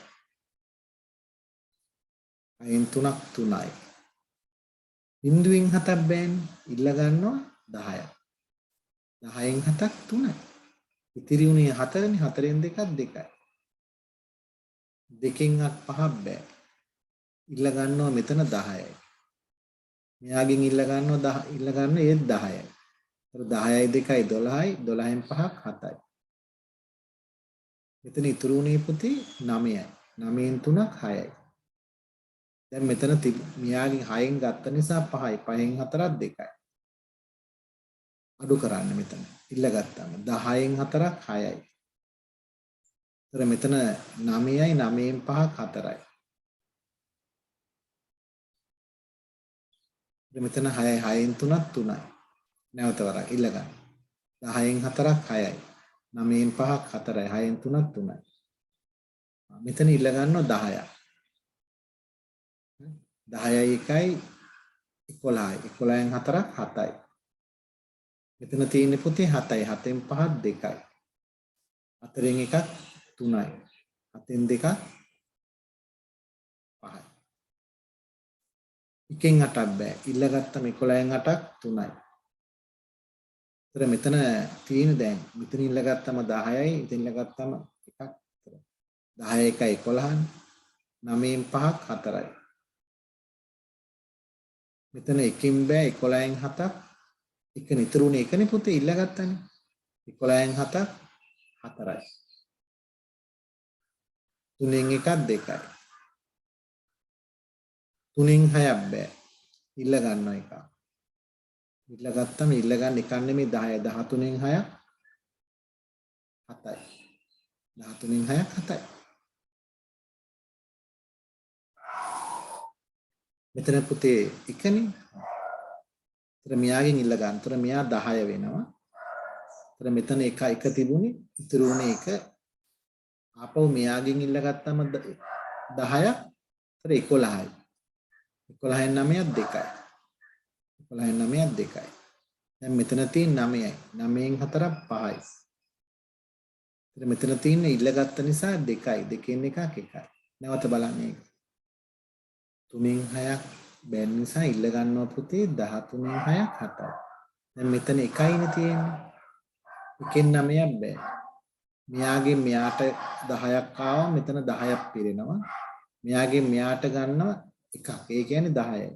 6න් 3ක් 3යි. බිංදුවෙන් 7ක් බෑනේ. ඉල්ල ගන්නවා 10ක්. 10න් 7ක් 3යි. ඉතිරි උනේ 4නේ. 4න් 2ක් 2යි. 2න් 5ක් බෑ. ඉල්ල ගන්නවා මෙතන 10යි. මෙයාගෙන් ඉල්ල ගන්නවා ඉල්ල ගන්න ඒත් 10යි. ඒතර 10යි 2යි 12යි 12න් 5ක් 7යි. මෙතන ඉතුරු උනේ පුතේ 9යි. 9න් 3ක් 6යි. දැන් මෙතන මෙයාගෙන් 6න් ගත්ත නිසා 5යි. 5න් 4ක් 2යි. අඩු කරන්න මෙතන. ඉල්ල ගත්තාම 10න් 4ක් 6යි. ඒතර මෙතන 9යි 9න් 5ක් 4යි. මෙතන 6යි 6න් 3ක් 3යි. නැවත වරක් ඉල්ල ගන්න. 10න් 4ක් 6යි. 9න් 5ක් 4යි. 6න් 3ක් 3යි. මෙතන ඉල්ල ගන්නවා 10ක්. 10යි 1යි 11යි. 11න් 4ක් 7යි. මෙතන තියෙන්නේ පුතේ 7යි. 7න් 5ක් 2යි. 4න් 1ක් 3යි. 7න් 2ක් 5යි. 1න් 8ක් බෑ. ඉල්ල ගත්තම 11න් 8ක් 3යි. ඒතර මෙතන තියෙන දැන් මෙතන ඉල්ල ගත්තම 10යි. ඉතින් ඉල්ල ගත්තම එකක් 10 1යි 11යි. 9න් 5ක් 4යි. මෙතන එකකින් බෑ 11න් 7ක් එක නිතරුනේ එකනේ පුතේ ඉල්ල ගත්තනේ 11න් 7ක් 4යි 3න් 1ක් 2යි 3න් 6ක් බෑ ඉල්ල ගන්නවා එක ඉල්ල ගත්තම ඉල්ල ගන්න එකක් නෙමෙයි 10යි 13න් 6ක් 7යි 13න් 6ක් 7යි මෙතන පුතේ එකනේ ඒතර මෙයාගෙන් ඉල්ල ගන්න. ඒතර මෙයා 10 වෙනවා. ඒතර මෙතන එක තිබුණේ ඉතුරු වුණේ එක. ආපහු මෙයාගෙන් ඉල්ල ගත්තම 10ක්. ඒතර 11යි. 11න් 9ක් 2යි. 11න් 9ක් 2යි. දැන් මෙතන තියෙන 9යි. 9න් 4ක් 5යි. ඉතින් මෙතන තියෙන ඉල්ලගත්ත නිසා 2යි. 2න් එකක් 1යි. නැවත බලන්න මේක. 3න් 6ක් බැන් නිසා ඉල්ල ගන්නවා පුතේ 13න් 6ක් 7යි. දැන් මෙතන 1යිනේ තියෙන්නේ. 1න් 9ක් බෑ. මෙයාගෙන් මෙයාට 10ක් ආවා මෙතන 10ක් පිරෙනවා. මෙයාගෙන් මෙයාට ගන්නවා එකක්. ඒ කියන්නේ 10යි.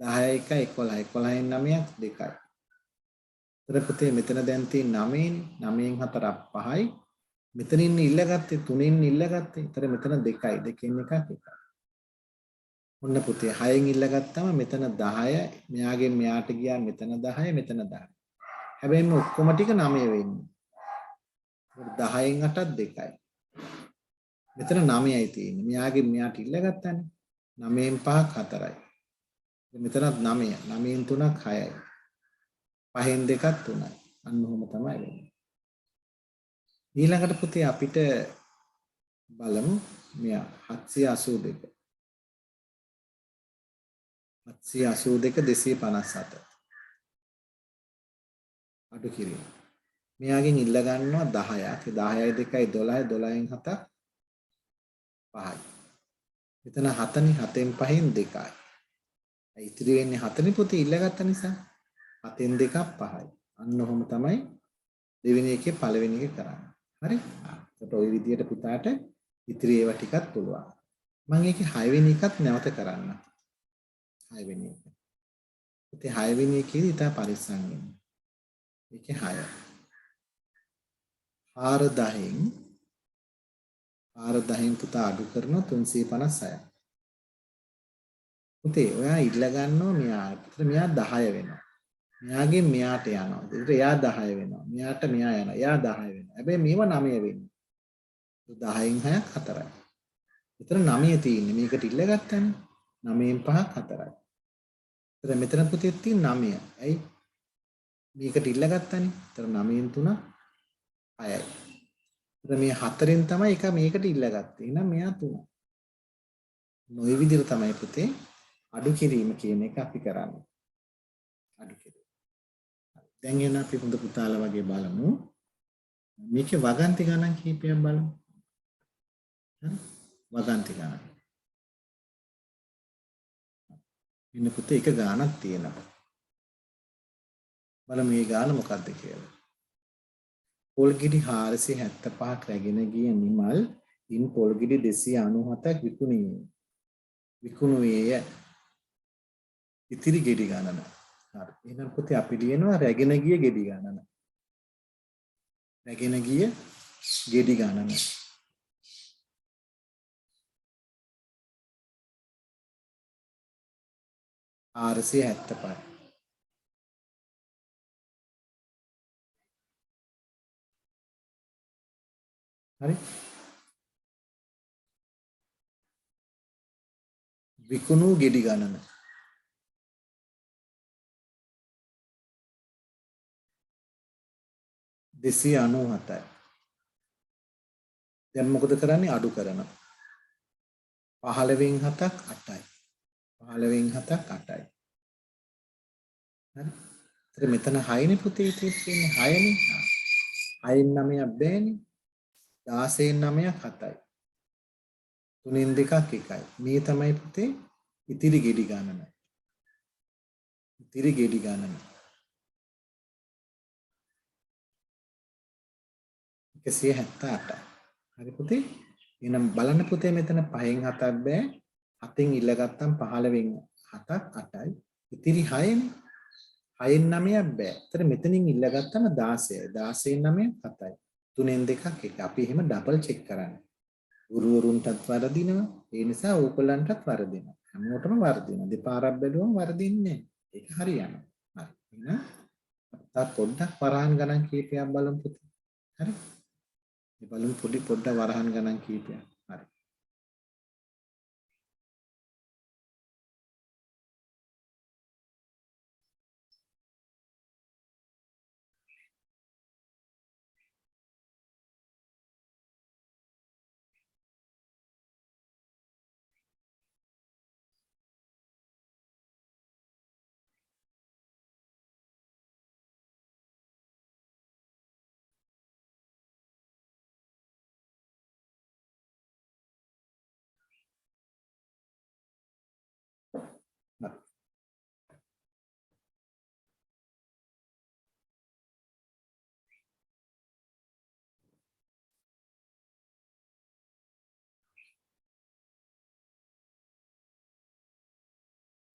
10 1 11. 11න් 9ක් 2යි. ඒතර පුතේ මෙතන දැන් තියෙන 9නේ. 9න් 4ක් 5යි. මෙතනින් ඉල්ලගත්තේ 3න් ඉල්ලගත්තේ. ඒතර මෙතන 2යි. 2න් එකක් 1යි. ඔන්න පුතේ 6න් ඉල්ලගත්තම මෙතන 10යි. මෙයාගෙන් මෙයාට ගියා මෙතන 10යි මෙතන 10යි. හැබැයි මේ ඔක්කොම ටික 9 වෙන්නේ. 10න් 8ක් 2යි. මෙතන 9යි තියෙන්නේ. මෙයාගෙන් මෙයාට ඉල්ලගත්තානේ. 9න් 5ක් 4යි. මෙතනත් 9යි. 9න් 3ක් 6යි. 5න් 2ක් 3යි. අන්න ඔහොම තමයි වෙන්නේ. ඊළඟට පුතේ අපිට බලමු මෙයා 782. 782 257. අඩු කිරීම. මෙයාගෙන් ඉල්ල ගන්නවා 10ක්. 10යි 2යි 12යි 12න් 7ක් 5යි. මෙතන 7නේ 7න් 5න් 2යි. ඉතිරි වෙන්නේ 4නේ පුතේ ඉල්ලගත්ත නිසා 7න් 2ක් 5යි. අන්න ඔහොම තමයි දෙවෙනි එකේ පළවෙනි එක කරන්නේ. හරි? එතකොට ওই විදිහට පුතාට ඉතිරි ඒවා ටිකක් පුළුවන්. මම ඒකේ 6 වෙනි එකත් නැවත කරන්න. 6 වෙනි එක. පුතේ 6 වෙනි එකේදී ඉතා පරිස්සම් වෙන්න. ඒකේ 6. 410න් පුතා අඩු කරනවා 356. පුතේ ඔයා ඉල්ල ගන්නවා මෙයාට. ඒතර මෙයා 10 වෙනවා. මෙයාගෙන් මෙයාට යනවා. ඒතර එයා 10 වෙනවා. මෙයාට මෙයා යනවා. එයා 10 වෙනවා. හැබැයි මේව 9 වෙන්නේ. 10න් 6ක් 4යි. ඒතර 9 තියෙන්නේ. මේකට ඉල්ල ගත්තානේ. 9න් 5ක් 4යි. ඒතර මෙතන පුතේ තියෙන 9. ඇයි? මේකට ඉල්ල ගත්තානේ. ඒතර 9න් 3ක් 6යි. ඒතර මේ 4න් තමයි එක මේකට ඉල්ල ගත්තේ. එහෙනම් මෙයා 3. නොයි විදිහට තමයි පුතේ අඩු කිරීම කියන එක අපි කරන්නේ. අඩු කිරීම. දැන් එන අපි හොඳ පුතාලා වගේ බලමු. මේකේ වගන්ති ගණන් කීපයක් බලමු. හරි? වගන්ති ගණන්. ඉන්න පුතේ එක ගානක් තියෙනවා. බලමු මේ ගාන මොකක්ද කියලා. පොල්ගිඩි 475ක් රැගෙන ගිය නිමල් ඉන් පොල්ගිඩි 297ක් විකුණුවේය. ඉතිරි ගෙඩි ගණන. හරි. එහෙනම් පුතේ අපි ලියනවා රැගෙන ගිය ගෙඩි ගණන. රැගෙන ගිය ගෙඩි ගණන. 475. හරි. විකුණු ගෙඩි ගණන. දෙසිය 97යි. දැන් මොකද කරන්නේ අඩු කරනවා. 15න් 7ක් 8යි. 15න් 7ක් 8යි. හරි. ඒතර මෙතන 6නේ පුතේ තියෙන්නේ 6නේ. 6න් 9ක් බෑනේ. 16න් 9ක් 7යි. 3න් 2ක් 1යි. මේ තමයි පුතේ ඉතිරි ගෙඩි ගණන. ඉතිරි ගෙඩි ගණන. 178යි. හරි පුතේ. එහෙනම් බලන්න පුතේ මෙතන 5න් 7ක් බෑ. 7න් ඉල්ල ගත්තම් 15න් 7ක් 8යි. ඉතිරි 6නේ. 6න් 9ක් බෑ. ඒතර මෙතනින් ඉල්ල ගත්තම 16යි. 16න් 9ක් 7යි. 3න් 2ක් 1. අපි එහෙම ඩබල් චෙක් කරන්නේ. ගුරුවරුන්ටත් වරදිනවා. ඒ නිසා ඕගොල්ලන්ටත් වරදිනවා. හැමෝටම වරදිනවා. දෙපාරක් බැලුවම වරදින්නේ නැහැ. ඒක හරියනවා. හරි. එහෙනම් අපිට පොඩ්ඩක් වරහන් ගණන් කීපයක් බලමු පුතේ. හරි. මේ බලමු පොඩ්ඩක් වරහන් ගණන් කීපයක්. හරි.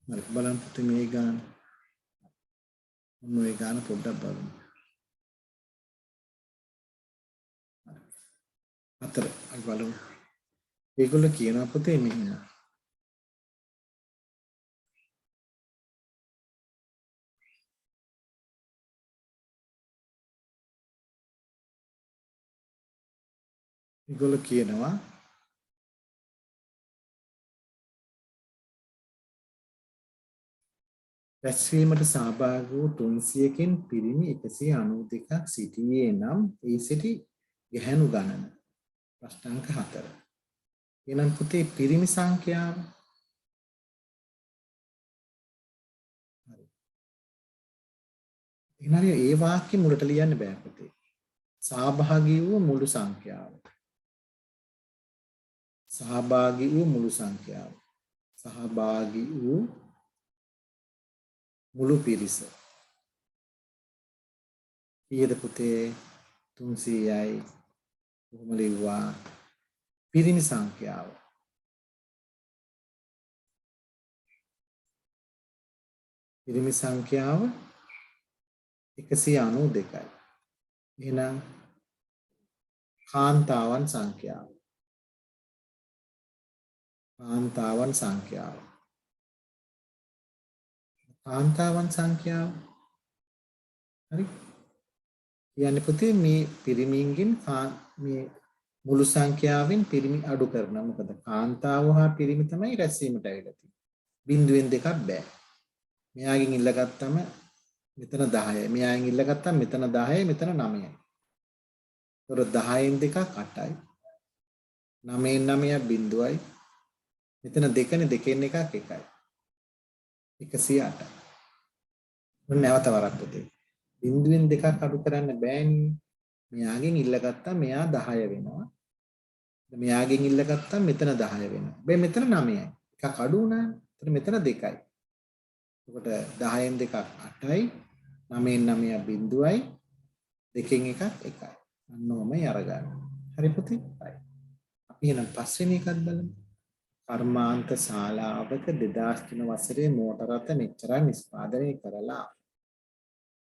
හරි බලන්න පුතේ මේ ගාන. මොන මේ ගාන පොඩ්ඩක් බලමු. හතර අපි බලමු. ඒගොල්ලෝ කියනවා පුතේ මෙහෙම. ඒගොල්ලෝ කියනවා රැස්වීමට සහභාගී වූ 300කින් පිරිමි 192ක් සිටියේ නම් ඒ සිටි ගැහැණු ගණන ප්‍රශ්නාංක 4. එහෙනම් පුතේ පිරිමි සංඛ්‍යාව හරි. එහෙනම් ඒ වාක්‍ය මුලට ලියන්න බෑ පුතේ. සහභාගී වූ මුළු සංඛ්‍යාව. සහභාගී වූ මුළු සංඛ්‍යාව. සහභාගී වූ මුළු පිරිස. කීයද පුතේ 300යි කොහොම ලිව්වා පිරිමි සංඛ්‍යාව. පිරිමි සංඛ්‍යාව 192යි. එහෙනම් කාන්තාවන් සංඛ්‍යාව. කාන්තාවන් සංඛ්‍යාව. කාන්තාවන් සංඛ්‍යාව. හරි. කියන්නේ පුතේ මේ පිරිමින්ගෙන් මේ මුළු සංඛ්‍යාවෙන් පිරිමි අඩු කරනවා. මොකද කාන්තාව හා පිරිමි තමයි රැස්වීමට ඇවිල්ලා තියෙන්නේ. බිඳුවෙන් දෙකක් බෑ. මෙයාගෙන් ඉල්ලගත්තම මෙතන 10යි. මෙයාගෙන් ඉල්ලගත්තම මෙතන 10යි, මෙතන 9යි. ඒතර 10න් දෙකක් 8යි. 9න් 9ක් බිඳුවයි. මෙතන දෙකනේ දෙකෙන් එකක් 1යි. 108යි. මොන නැවත වරක් පුතේ. බිඳුවෙන් දෙකක් අඩු කරන්න බෑනේ. මෙයාගෙන් ඉල්ලගත්තා මෙයා 10 වෙනවා. මෙයාගෙන් ඉල්ලගත්තා මෙතන 10 වෙනවා. හැබැයි මෙතන 9යි. එකක් අඩු වුණා. එතන මෙතන 2යි. එතකොට 10න් දෙකක් 8යි. 9න් 9ක් බිඳුවයි. දෙකෙන් එකක් 1යි. අන්න ඔහමයි අරගන්න. හරි පුතේ. හරි. අපි එහෙනම් පස්වෙනි එකත් බලමු. කර්මාන්ත ශාලාවක 2003 වසරේ මෝටර රථ මෙච්චරක් නිෂ්පාදනය කරලා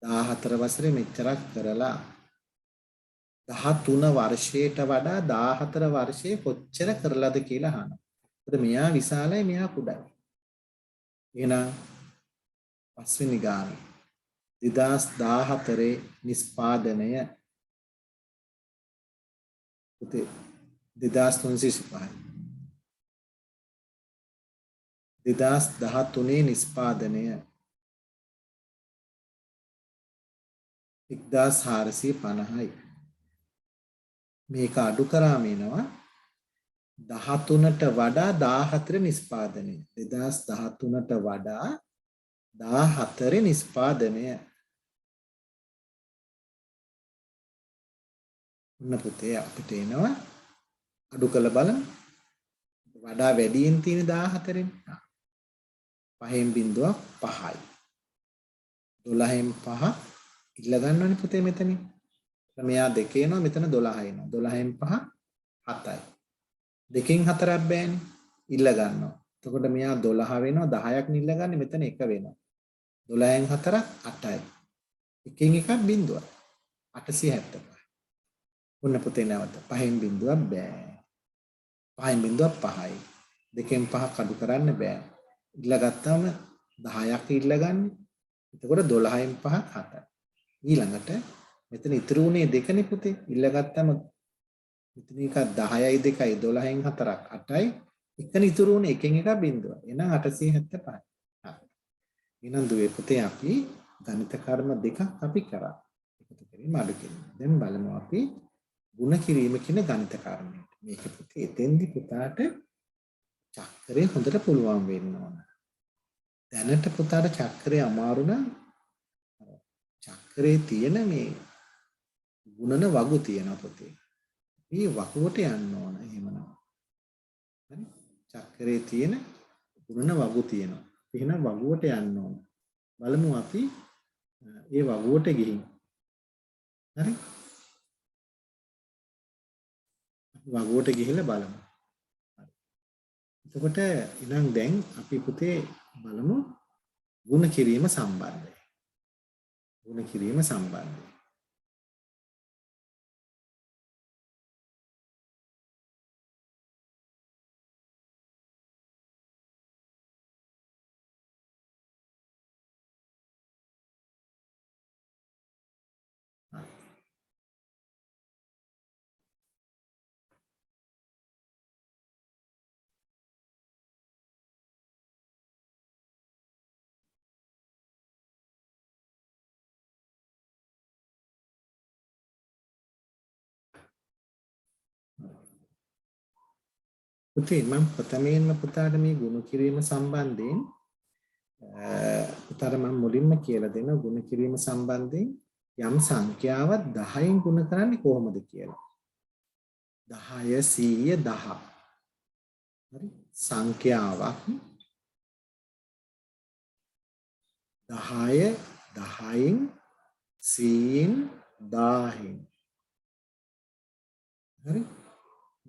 14 වසරේ මෙච්චරක් කරලා 13 වර්ෂයට වඩා 14 වර්ෂයේ කොච්චර කරලාද කියලා අහනවා. ඒත් මෙයා විශාලයි මෙයා කුඩායි. එහෙනම් පස්වෙනි ගාන 2014 නිෂ්පාදනය පුතේ 2305යි. 2013 නිෂ්පාදනය 1450යි. මේක අඩු කරාම එනවා 13ට වඩා 14 නිෂ්පාදනය. 2013ට වඩා 14 නිෂ්පාදනය. ඔන්න පුතේ අපිට එනවා අඩු කළ බලන්න. වඩා වැඩියෙන් තියෙන 14න්. 5න් බිඳුවක් 5යි. 12න් 5 ඉල්ල ගන්නවනේ පුතේ මෙතනින්. මෙයා 2 එනවා මෙතන 12 එනවා. 12න් 5 7යි. 2න් 4ක් බෑනේ. ඉල්ල ගන්නවා. එතකොට මෙයා 12 වෙනවා 10ක් නිල්ල ගන්න මෙතන 1 වෙනවා. 12න් 4ක් 8යි. 1න් 1ක් බිඳුවක්. 875. ඔන්න පුතේ නැවත 5න් බිඳුවක් බෑ. 5න් බිඳුවක් 5යි. 2න් 5ක් අඩු කරන්න බෑ. ඉල්ල ගත්තාම 10ක් ඉල්ල ගන්න. එතකොට 12න් 5ක් 7යි. ඊළඟට මෙතන ඉතුරු උනේ දෙකනේ පුතේ. ඉල්ල ගත්තාම මෙතන එක 10යි 2යි 12න් 4ක් 8යි. එකන ඉතුරු උනේ එකෙන් එකක් බිඳුව. එහෙනම් 875යි. හරි. එහෙනම් දුවේ පුතේ අපි ගණිත කර්ම දෙකක් අපි කරා. එකතු කිරීම අඩු කිරීම. දැන් බලමු අපි ಗುಣ කිරීම කියන ගණිත කර්මයට. මේක පුතේ එතෙන්දි පුතාට චක්‍රය හොඳට පුළුවන් වෙන්න ඕන. දැනට පුතාට චක්‍රය අමාරු නම් චක්‍රේ තියෙන මේ ගුණන වගු තියෙනවා පුතේ. මේ වගුවට යන්න ඕන එහෙමනම්. හරි? චක්‍රේ තියෙන ගුණන වගු තියෙනවා. එහෙනම් වගුවට යන්න ඕන. බලමු අපි ඒ වගුවට ගිහින්. හරි? වගුවට ගිහිල්ලා බලමු. හරි. එතකොට ඉතින් දැන් අපි පුතේ බලමු ගුණ කිරීම සම්බන්ධයි. ගුණ කිරීම සම්බන්ධයි. පුතේ මම ප්‍රථමයෙන්ම පුතාට මේ ගුණ කිරීම සම්බන්ධයෙන් පුතාට මම මුලින්ම කියලා දෙනවා ගුණ කිරීම සම්බන්ධයෙන් යම් සංඛ්‍යාවක් 10න් ගුණ කරන්නේ කොහොමද කියලා. 10 100 10. හරි? සංඛ්‍යාවක් 10 10න් 100න් 1000න්. හරි?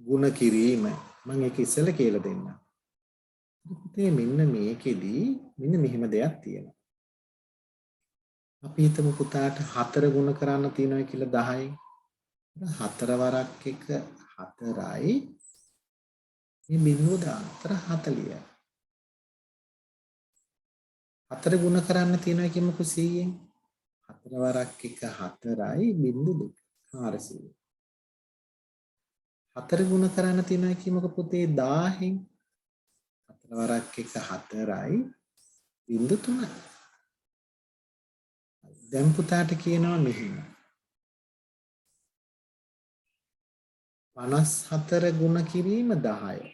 ගුණ කිරීම මම ඒක ඉස්සෙල්ලා කියලා දෙන්නම්. පුතේ මෙන්න මේකෙදි මෙන්න මෙහෙම දෙයක් තියෙනවා. අපි හිතමු පුතාට 4 ගුණ කරන්න තියෙනවා කියලා 10න්. 4 වරක් 1 4යි. මේ බිඳුව දාන්න 40යි. 4 ගුණ කරන්න තියෙනවා කියමුකෝ 100න්. 4 වරක් 1 4යි බිඳුව 2 400. 4 ගුණ කරන්න තියෙනවා කියමුකෝ පුතේ 1000න්. 4 වරක් 1 4යි බිඳුව 3යි. දැන් පුතාට කියනවා මෙහිම 54 ගුණ කිරීම 10.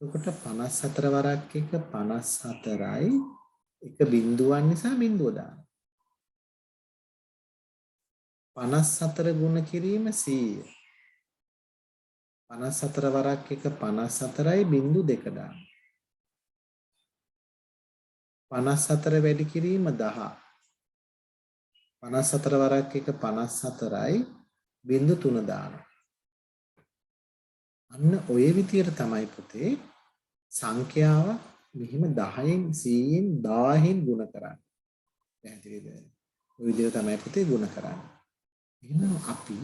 එතකොට 54 වරක් 1 54යි එක බිඳුවක් නිසා බිඳුව දාන්න. 54 ගුණ කිරීම 100. 54 වරක් 1 54යි බිඳුව 2 දාන්න. 54 වැඩි කිරීම 10. 54 වරක් 1 54යි බිඳුව 3 දාන්න. අන්න ඔය විදියට තමයි පුතේ සංඛ්‍යාව මෙහිම 10න් 100න් 1000න් ගුණ කරන්නේ. පැහැදිලිද? ඔය විදියට තමයි පුතේ ගුණ කරන්නේ. එහෙනම් අපි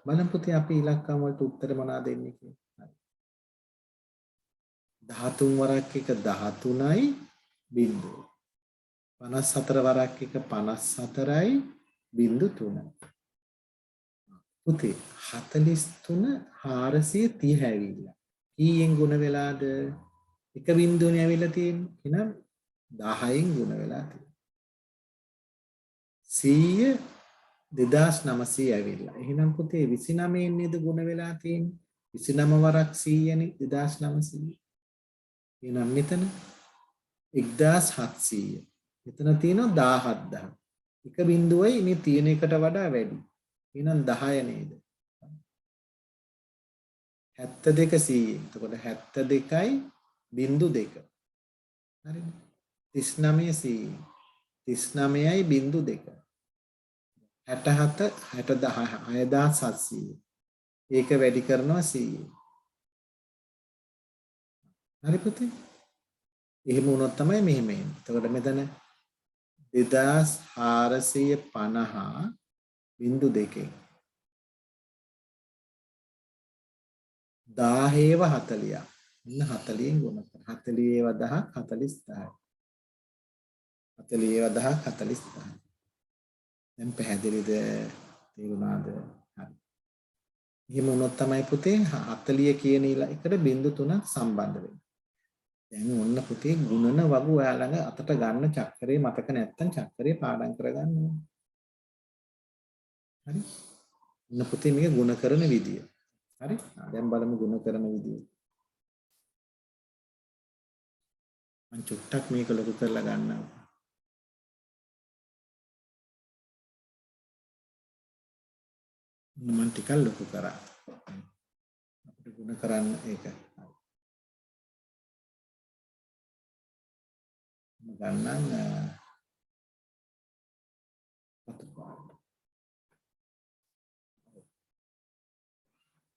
බලමු පුතේ අපි ඉලක්කම් වලට උත්තර මොනවද දෙන්නේ කියලා. 13 වරක් 1 13යි බිඳුව. 54 වරක් 1 54යි බිඳුව 3. පුතේ 43 430 ඇවිල්ලා. කීයෙන් ගුණ වෙලාද? එක බිඳුවනේ ඇවිල්ලා තියෙන්නේ. එහෙනම් 10න් ගුණ වෙලා තියෙනවා. 100 2900 ඇවිල්ලා. එහෙනම් පුතේ 29න් නේද ගුණ වෙලා තියෙන්නේ. 29 වරක් 100නේ 2900. එහෙනම් මෙතන 1700. මෙතන තියෙනවා 17000. එක බිඳුවයි මේ තියෙන එකට වඩා වැඩි. එහෙනම් 10 නේද? 72 100. එතකොට 72යි බිඳු 2. හරිද? 39 100. 39යි බිඳු 2. 67 6700. ඒක වැඩි කරනවා 100. හරි පුතේ? එහෙම වුණොත් තමයි මෙහෙම එන්නේ. එතකොට මෙතන 2450 බිඳු 2. 10 40. ඉන්න 40න් ගුණ කරනවා. 40 10 40 10. 40 10 40 10. දැන් පැහැදිලිද? තේරුණාද? හරි. එහෙම වුණොත් තමයි පුතේ 40 කියන එකට බිඳු 3ක් සම්බන්ධ වෙන්නේ. දැන් ඔන්න පුතේ ගුණන වගු ඔයා ළඟ අතට ගන්න චක්‍රේ මතක නැත්තම් චක්‍රේ පාඩම් කරගන්න ඕනේ. හරි? ඔන්න පුතේ මේක ගුණ කරන විදිය. හරි? දැන් බලමු ගුණ කරන විදිය. මම චුට්ටක් මේක ලොකු කරලා ගන්නවා. මම ටිකක් ලොකු කරා. අපිට ගුණ කරන්න ඒක. ගණන්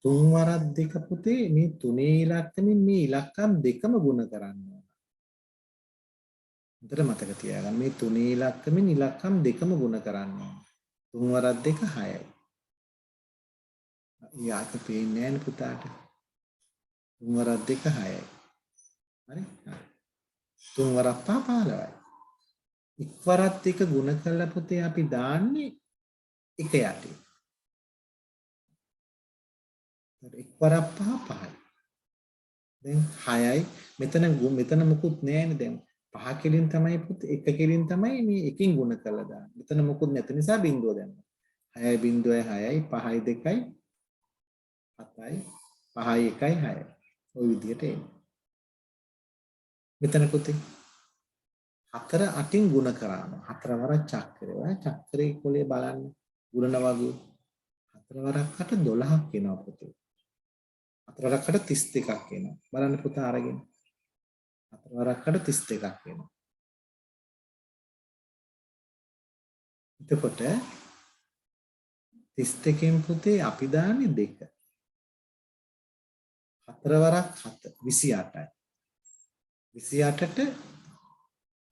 තුන් වරක් දෙක පුතේ මේ තුනේ ඉලක්කමින් මේ ඉලක්කම් දෙකම ගුණ කරන්න ඕන. හොඳට මතක තියාගන්න මේ තුනේ ඉලක්කමින් ඉලක්කම් දෙකම ගුණ කරන්න ඕනේ. 3 වරක් 2 6යි. යාක පේන්නේ නැහැ පුතාට. 3 වරක් 2 6යි. හරි? 3 වරක් 5 15යි. එක් වරක් 1 ගුණ කළා පුතේ අපි දාන්නේ 1 යටි. එක් වරක් 5 5යි. දැන් 6යි මෙතන මුකුත් නැහැනේ දැන් 5 කෙලින් තමයි පුතේ 1 කෙලින් තමයි මේ එකකින් ගුණ කරලා දාන්නේ. මෙතන මුකුත් නැති නිසා බිංදුව දැම්මා. 6යි බිංදුවයි 6යි 5යි 2යි 7යි 5යි 1යි 6යි. ওই විදිහට එන්නේ. මෙතන පුතේ 4 8න් ගුණ කරාම 4 වරක් චක්‍රය. ඔය චක්‍රයේ කොලේ බලන්න ගුණන වගේ 4 වරක් 8 12ක් එනවා පුතේ. 4 වරක් 8 32ක් එනවා. බලන්න පුතා අරගෙන 4 වරක් 8 32ක් එනවා. එතකොට 32කින් පුතේ අපි දාන්නේ 2. 4 වරක් 7 28යි. 28ට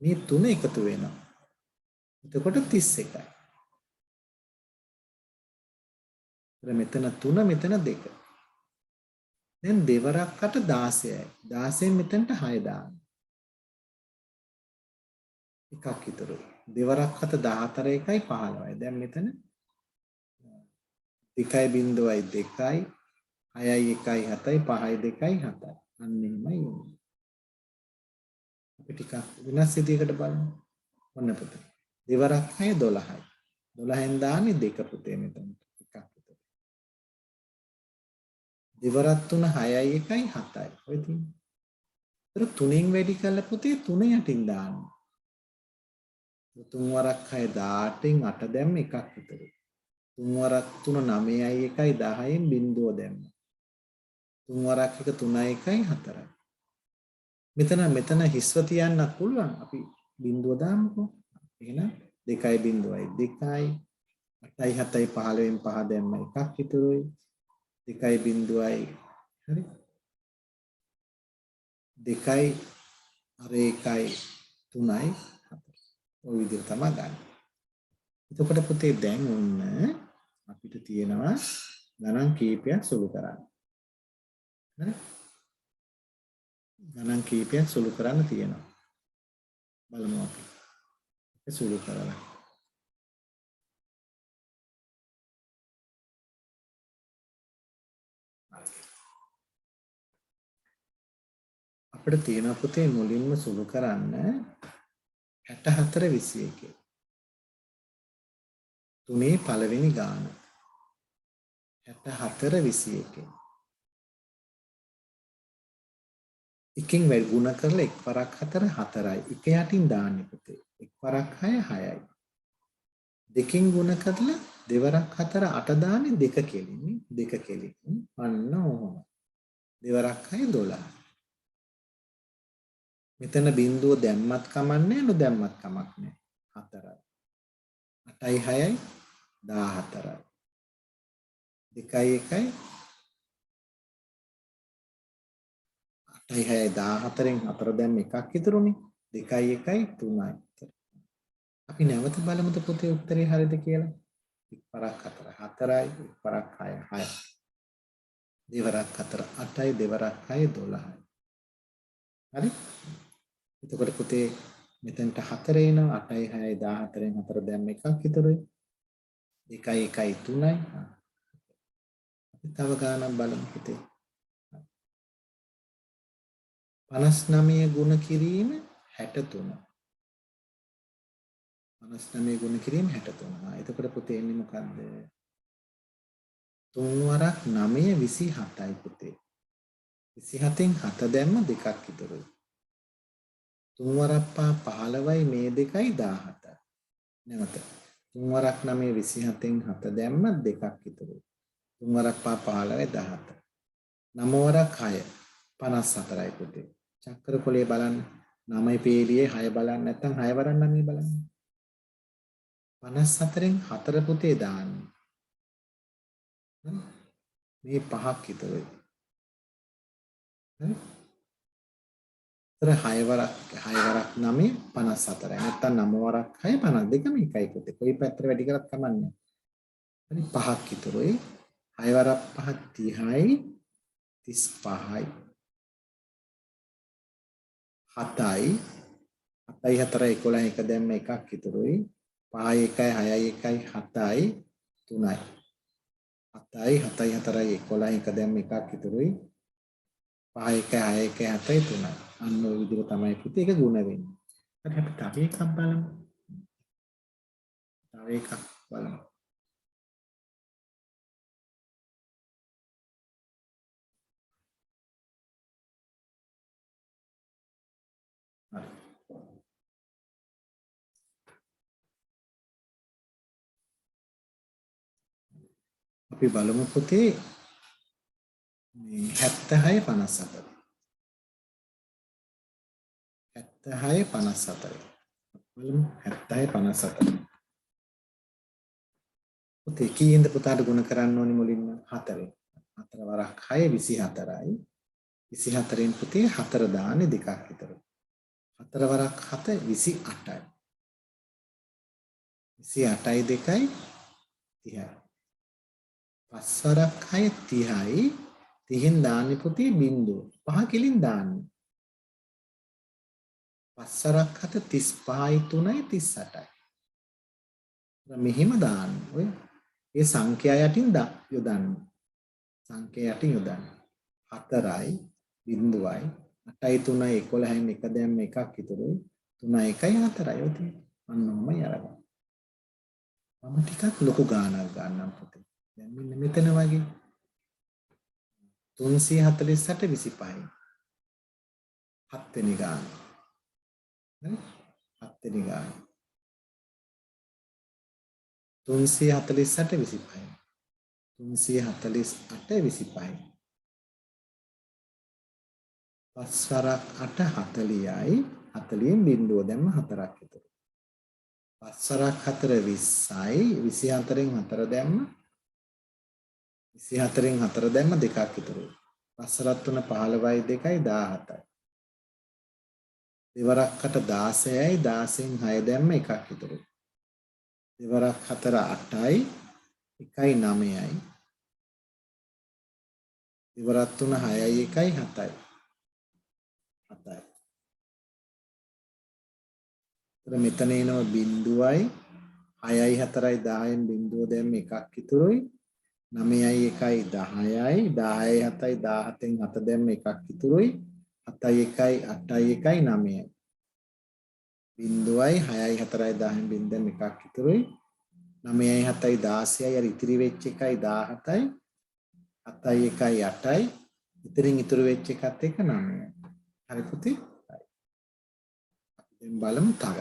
මේ 3 එකතු වෙනවා. එතකොට 31යි. මෙතන 3 මෙතන 2. දැන් දෙවරක් 8 16යි. 16න් මෙතනට 6 දාන්න. එකක් ඉතුරුයි. දෙවරක් 7 14 එකයි 15යි. දැන් මෙතන 2.2යි 2යි 6යි 1යි 7යි 5යි 2යි 7යි. අන්න එහෙමයි යන්නේ. අපි ටිකක් වෙනස් විදිහකට බලමු. ඔන්න පුතේ. දෙවරක් 6 12යි. 12න් දාන්නේ 2 පුතේ මෙතන. එකක් විතර. දෙවරක් 3 6යි 1යි 7යි. ඔය තියෙන්නේ. ඒතර 3න් වැඩි කළා පුතේ 3 යටින් දාන්න. 3 වරක් 6 18න් 8 දැම්ම එකක් විතරයි. 3 වරක් 3 9යි 1යි 10න් බිංදුව දැම්ම. 3 වරක් 1 3යි 1යි 4යි. මෙතන හිස්ව තියන්නත් පුළුවන්. අපි බිංදුව දාමුකෝ. එහෙනම් 2යි බිංදුවයි 2යි 8යි 7යි 15න් 5 දැම්ම එකක් ඉතුරුයි. 2යි බිංදුවයි හරි. 2යි අර 1යි 3යි 4යි. ඔය විදිහට තමයි ගන්න. එතකොට පුතේ දැන් ඔන්න අපිට තියෙනවා ගණන් කීපයක් සුළු කරන්න. හරි? ගණන් කීපයක් සුළු කරන්න තියෙනවා. බලමු අපි. ඒක සුළු කරලා. අපිට තියෙනවා පුතේ මුලින්ම සුළු කරන්න 64 21. තුනේ පළවෙනි ගාන 64 21. එකෙන් වැඩි ගුණ කරලා එක් වරක් 4 4යි. එක යටින් දාන්නේ පුතේ. එක් වරක් 6 6යි. දෙකෙන් ගුණ කරලා දෙවරක් 4 8 දාන්නේ දෙක කෙලින්. දෙක කෙලින්. අන්න ඕම. දෙවරක් 6 12. මෙතන බිංදුව දැම්මත් කමන්නේ නොදැම්මත් කමක් නැහැ. 4යි. 8යි 6යි 14යි. 2යි 1යි 8යි 6යි 14න් 4 දැම්ම එකක් ඉතුරුනේ. 2යි 1යි 3යි. අපි නැවත බලමුද පුතේ උත්තරේ හරියද කියලා. එක් වරක් 4 4යි එක් වරක් 6 6යි. දෙවරක් 4 8යි දෙවරක් 6 12යි. හරි? එතකොට පුතේ මෙතනට 4 එනවා 8යි 6යි 14න් 4 දැම්ම එකක් ඉතුරුයි. 2යි 1යි 3යි. අපි තව ගානක් බලමු පුතේ. 59 ගුණ කිරීම 63. 59 ගුණ කිරීම 63. එතකොට පුතේ එන්නේ මොකද්ද? 3 වරක් 9 27යි පුතේ. 27න් 7 දැම්ම දෙකක් ඉතුරුයි. 3 වරක් 5 15යි මේ දෙකයි 17යි. නැවත 3 වරක් 9 27න් 7 දැම්ම දෙකක් ඉතුරුයි. 3 වරක් 5 15යි 17. 9 වරක් 6 54යි පුතේ. චක්‍ර කොලේ බලන්න 9 පේලියේ 6 බලන්න නැත්නම් 6 වරක් 9 බලන්න. 54න් 4 පුතේ දාන්න. මේ පහක් ඉතුරුයි. හරි? තර 6 වරක් 9 54යි. නැත්තම් 9 වරක් 6 52 මේකයි පුතේ. කොයි පැත්තට වැඩි කරත් කමන්නේ. හරි 5ක් ඉතුරුයි. 6 වරක් 5 30යි 35යි. 7යි 7යි 4යි 11 එක දැම්ම එකක් ඉතුරුයි. 5යි 1යි 6යි 1යි 7යි 3යි. 7යි 7යි 4යි 11 එක දැම්ම එකක් ඉතුරුයි. 5යි 1යි 6යි 1යි 7යි 3යි. අන්න ඔය විදිහට තමයි පුතේ ඒක ගුණ වෙන්නේ. හරි අපි තව එකක් බලමු. තව එකක් බලමු. හරි. අපි බලමු පුතේ මේ 76 54. 76 54. බලමු 76 54. පුතේ කීයෙන්ද පුතාට ගුණ කරන්න ඕනි මුලින්ම 4. 4 වරක් 6 24යි. 24න් පුතේ 4 දාන්නේ දෙකක් විතර. 4 වරක් 7 28යි. 28යි 2යි 30යි. 5 වරක් 6 30යි. 30න් දාන්නේ පුතේ බිංදුව. 5 කිලින් දාන්නේ. 5 වරක් 7 35යි 3යි 38යි. මෙහෙම දාන්න. ඔය ඒ සංඛ්‍යා යටින් යොදන්න. සංඛ්‍යා යටින් යොදන්න. 4යි බිංදුවයි 8යි 3යි 11න් එක දැම්ම එකක් ඉතුරුයි 3යි 1යි 4යි ඔය තියෙන්නේ. අන්න ඔහමයි අරගන්න. මම ටිකක් ලොකු ගාණක් ගන්නම් පුතේ. දැන් මෙන්න මෙතන වගේ 348 25යි. 7 වෙනි ගාණ. හරි? 7 වෙනි ගාණ. 348 25යි. 348 25යි. 5 වරක් 8 40යි. 40න් බිංදුව දැම්ම 4ක් ඉතුරු. 5 වරක් 4 20යි. 24න් 4 දැම්ම 24න් 4 දැම්ම දෙකක් ඉතුරුයි. 5 වරක් 3 15යි 2යි 17යි. දෙවරක් 8 16යි 16න් 6 දැම්ම එකක් ඉතුරුයි. දෙවරක් 4 8යි 1යි 9යි. දෙවරක් 3 6යි 1යි 7යි. 7යි. එතන මෙතන එනවා බිංදුවයි 6යි 4යි 10න් බිංදුව දැම්ම එකක් ඉතුරුයි. 9යි 1යි 10යි 10යි 7යි 17න් 7 දැම්ම එකක් ඉතුරුයි. 7යි 1යි 8යි 1යි 9යි. බිංදුවයි 6යි 4යි 10න් බිංදුවෙන් එකක් ඉතුරුයි. 9යි 7යි 16යි අර ඉතිරි වෙච්ච එකයි 17යි 7යි 1යි 8යි ඉතිරින් ඉතුරු වෙච්ච එකත් එක 9යි. හරි පුතේ? හරි. දැන් බලමු තව.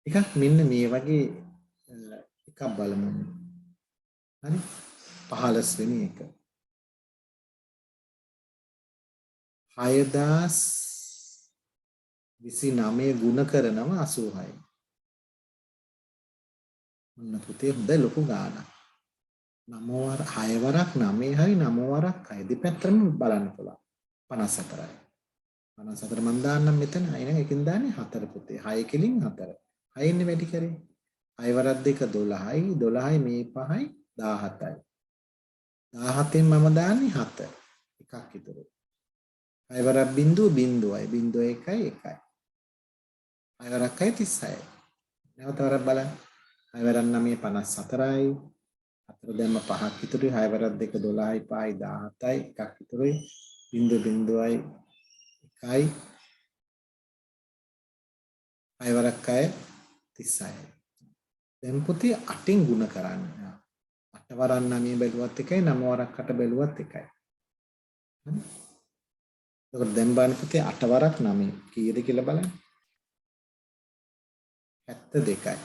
එකක් මෙන්න මේ වගේ එකක් බලමු. හරි? 15 වෙනි එක. 6029 ගුණ කරනවා 86යි. ඔන්න පුතේ හොඳ ලොකු ගාණක්. 9 වර 6 වරක් 9 හරි 9 වරක් 6 දෙපැත්තම බලන්න පුළුවන්. 54යි. 54 මන් දාන්නම් මෙතන. අයින එකකින් දාන්නේ 4 පුතේ. 6 කිලින් 4. 6 වැඩි කරේ. 6 වරක් 2 12යි. 12යි මේ 5යි 17යි. 17න් මම දාන්නේ 7. එකක් ඉතුරු. 6 වරක් බිංදුව බිංදුවයි. බිංදුව 1යි 1යි. 6 වරක් 6 36යි. නැවත වරක් බලන්න. 6 වරක් 9 54යි. 4 දැම්ම 5ක් ඉතුරුයි. 6 වරක් 2 12යි 5යි 17යි. එකක් ඉතුරුයි. බිංදුව බිංදුවයි 1යි. 6 වරක් 6 36යි. දැන් පුතේ 8න් ගුණ කරන්න. 8 වරක් 9 බැලුවත් එකයි 9 වරක් 8 බැලුවත් එකයි. හරි? එතකොට දැන් බලන්න පුතේ 8 වරක් 9 කීයද කියලා බලන්න. 72යි.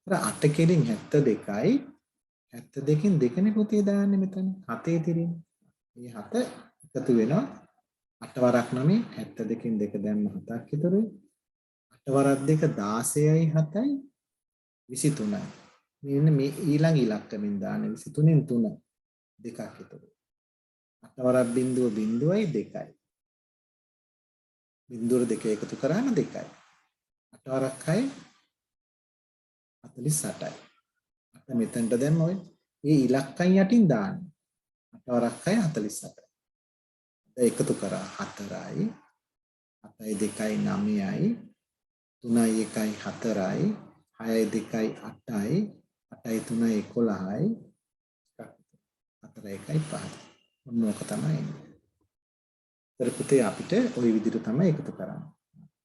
අර 8 කෙලින් 72යි 72කින් දෙකනේ පුතේ දාන්නේ මෙතන. 7 ඉතිරින්. මේ 7 එකතු වෙනවා 8 වරක් 9 72කින් 2 දැම්ම 7ක් ඉතුරුයි. 8 වරක් 2 16යි 7යි 23යි. මෙන්න මේ ඊළඟ ඉලක්කමින් දාන්නේ 23න් 3 දෙකක් ඉතුරුයි. 8 වරක් බිංදුව බිංදුවයි 2යි. බිඳුර දෙක එකතු කරාම 2යි. 8 වරක් 6 48යි. 8 මෙතනට දැම්ම ඔය. මේ ඉලක්කම් යටින් දාන්න. 8 වරක් 6 48යි. එකතු කරා 4යි. 7යි 2යි 9යි. 3යි 1යි 4යි. 6යි 2යි 8යි. 8යි 3යි 11යි. 4යි 1යි 5යි. ඔන්න ඕක තමයි එන්නේ. ඒතර පුතේ අපිට ওই විදිහට තමයි එකතු කරන්නේ.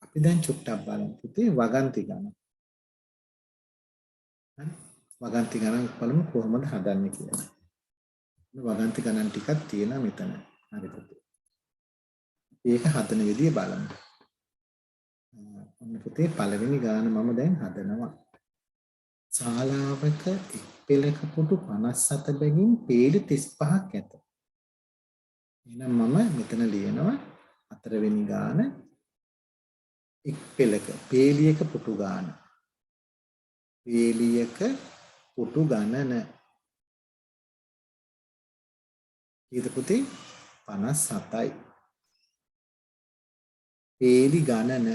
අපි දැන් චුට්ටක් බලමු පුතේ වගන්ති ගණන්. හරි. වගන්ති ගණන් බලමු කොහොමද හදන්නේ කියලා. වගන්ති ගණන් ටිකක් තියෙනවා මෙතන. හරි පුතේ. ඒක හදන විදිය බලමු. ඔන්න පුතේ පළවෙනි ගාන මම දැන් හදනවා. ශාලාවක එක් පෙළක පුටු 57 බැගින් පේලි 35ක් ඇත. එහෙනම් මම මෙතන ලියනවා හතරවෙනි ගාන එක් පෙළක පේලියක පුටු ගාන. පේලියක පුටු ගණන. ඊට පුතේ 57යි. පේලි ගණන.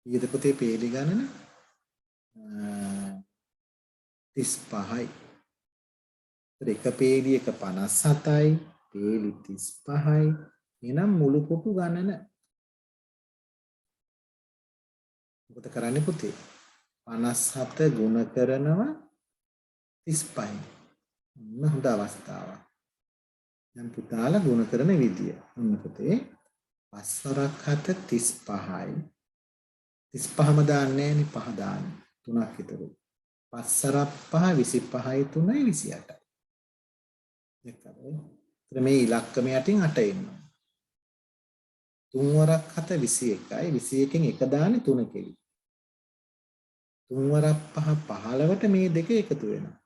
ඊට පුතේ පේලි ගණන 35යි. එක පේලියක 57යි, පේලි 35යි. එහෙනම් මුළු පුටු ගණන. මොකද කරන්නේ පුතේ? 57 ගුණ කරනවා 35යි. ඔන්න හොඳ අවස්ථාවක්. දැන් පුතාලා ගුණ කරන විදිය. ඔන්න පුතේ 5 වරක් 7 35යි. 35ම දාන්නේ නෑනේ 5 දාන්නේ. 3ක් විතර. 5 වරක් 5 25යි 3යි 28යි. දෙකද? එතන මේ ඉලක්කම යටින් 8 එනවා. 3 වරක් 7 21යි. 21කින් 1 දාන්නේ 3 කෙලි. 3 වරක් 5 15ට මේ දෙක එකතු වෙනවා.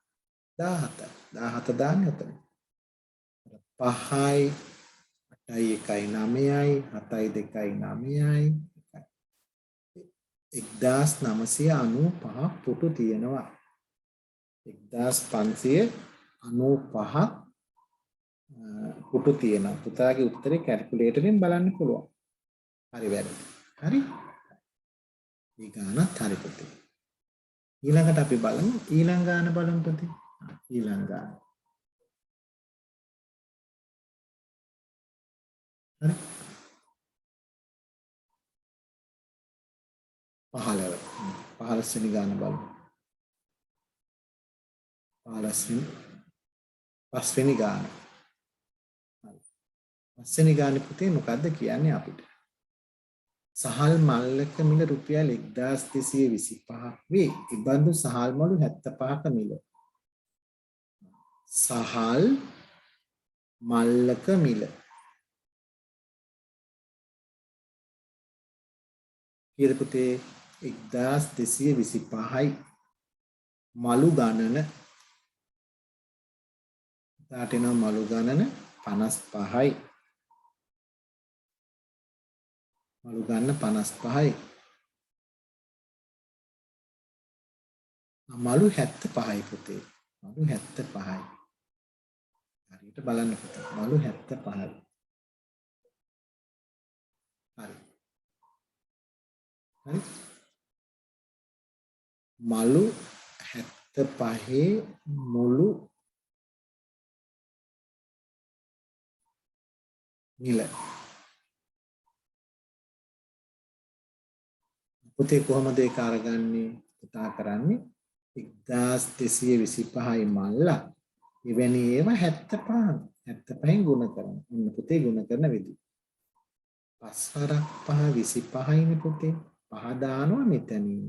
17. 17 දාන්නේ ඔතන. 5යි 8යි 1යි 9යි 7යි 2යි 9යි 1995ක් පුටු තියෙනවා. 1595ක් පුටු තියෙනවා. පුතාගේ උත්තරේ කැල්කියුලේටරෙන් බලන්න පුළුවන්. හරි වැරදි. හරි? මේ ගානත් හරි පුතේ. ඊළඟට අපි බලමු ඊළඟ ගාන බලමු පුතේ. ඊළඟ ගාන. හරි? 15 වෙනි ගාන බලමු. 15 පස්වෙනි ගාන. හරි. පස්වෙනි ගානේ පුතේ මොකද්ද කියන්නේ අපිට? සහල් මල්ලක මිල රුපියල් 1225ක් වේ. ඉබඳු සහල් මලු 75ක මිල. සහල් මල්ලක මිල. කීයද පුතේ? 1225යි. මලු ගණන තාට එනවා මලු ගණන 55යි. මලු ගන්න 55යි. මලු 75යි පුතේ. මලු 75යි. හරියට බලන්න පුතේ. මලු 75යි. හරි. හරි. මලු 75 මුළු මිල. පුතේ කොහමද ඒක අරගන්නේ? පුතා කරන්නේ 1225යි මල්ලා. එවැනි ඒවා 75. 75න් ගුණ කරනවා. ඔන්න පුතේ ගුණ කරන විදිහ. 5 වරක් 5 25යිනේ පුතේ. 5 දානවා මෙතනින්.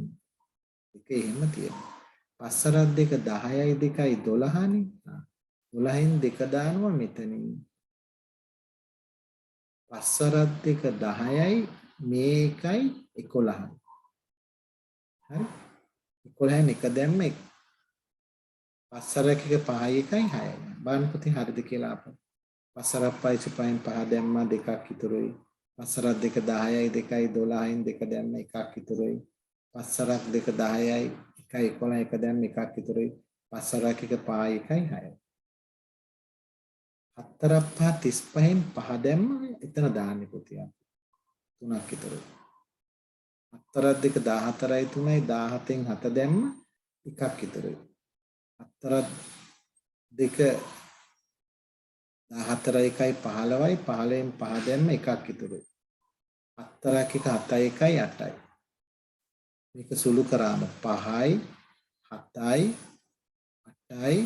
ඒක එහෙම තියෙනවා. 5 වරක් 2 10යි 2යි 12නේ. 12න් 2 දානවා මෙතනින්. 5 වරක් 2 10යි මේකයි 11යි. හරි? 11න් 1 දැම්ම 5 වරක් 1 5යි 1යි 6යි. බලන්න පුතේ හරිද කියලා අපිට. 5 වරක් 5 5න් 5 දැම්මා 2ක් ඉතුරුයි. 5 වරක් 2 10යි 2යි 12න් 2 දැම්ම 1ක් ඉතුරුයි. 5 වරක් 2 10යි 1යි 11 1 දැම්ම 1ක් ඉතුරුයි. 5 වරක් 1 5යි 1යි 6යි. 4ක් 5 35න් 5 දැම්ම එතන දාන්නේ පුතියා 3ක් විතර. 4ක් 2 14යි 3යි 17න් 7 දැම්ම එකක් විතරයි. 4ක් 2 14යි 1යි 15යි 15න් 5 දැම්ම එකක් විතරයි. 4ක් 1 7යි 1යි 8යි. මේක සුළු කරාම 5යි 7යි 8යි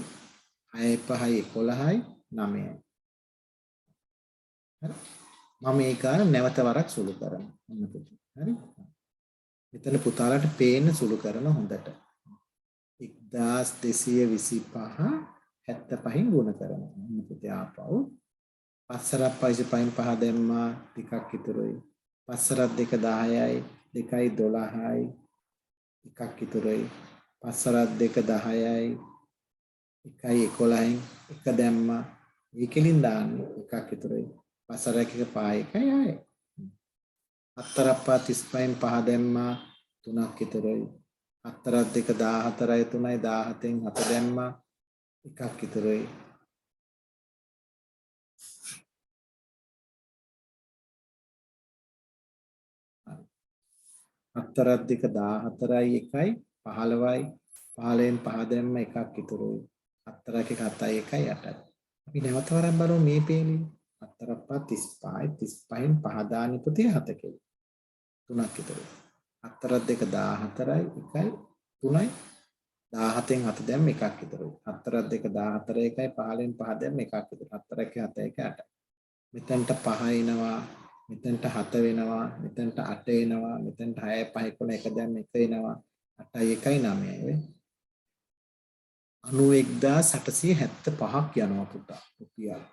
6යි 5යි 11යි 9යි. හරි. මම ඒක නැවත වරක් සුළු කරනවා. හරි. මෙතන පුතාලට පේන්න සුළු කරන හොඳට. 1225 75න් ගුණ කරනවා. පුතේ ආපහු 5ක් 25න් 5 දැම්මා ටිකක් ඉතුරුයි. 5ක් 2 10යි 2යි 12යි එකක් ඉතුරුයි. 5ක් 2 10යි 1යි 11න් එක දැම්මා ඒකෙලින් දාන්න එකක් ඉතුරුයි. 5ක් 1 5 1යි ආයේ 4ක් 35න් 5 දැම්මා 3ක් ඉතුරුයි. 4ක් 2 14යි 3යි 17න් 7 දැම්මා එකක් ඉතුරුයි. 4ක් 2 14යි 1යි 15යි 15න් 5 දැම්ම එකක් ඉතුරුයි. 4ක් 1 7යි 1යි 8යි. අපි නැවත වරක් බලමු මේ පේන්නේ. 4ක් 35යි 35න් 5 දාන්නේ පුතේ 7 කියලා. 3ක් ඉතුරුයි. 4ක් 2 14යි 1යි 3යි 17න් 7 දැම්ම එකක් ඉතුරුයි. 4ක් 2 14යි 1යි 15න් 5 දැම්ම එකක් ඉතුරුයි. 4ක් 1 7යි 1යි 8යි. මෙතනට 5 එනවා. මෙතනට 7 වෙනවා. මෙතනට 8 එනවා. මෙතනට 6 5 11 1 දැම්ම 1 එනවා. 8යි 1යි 9යි වේ. 91875ක් යනවා පුතා. පුතියා.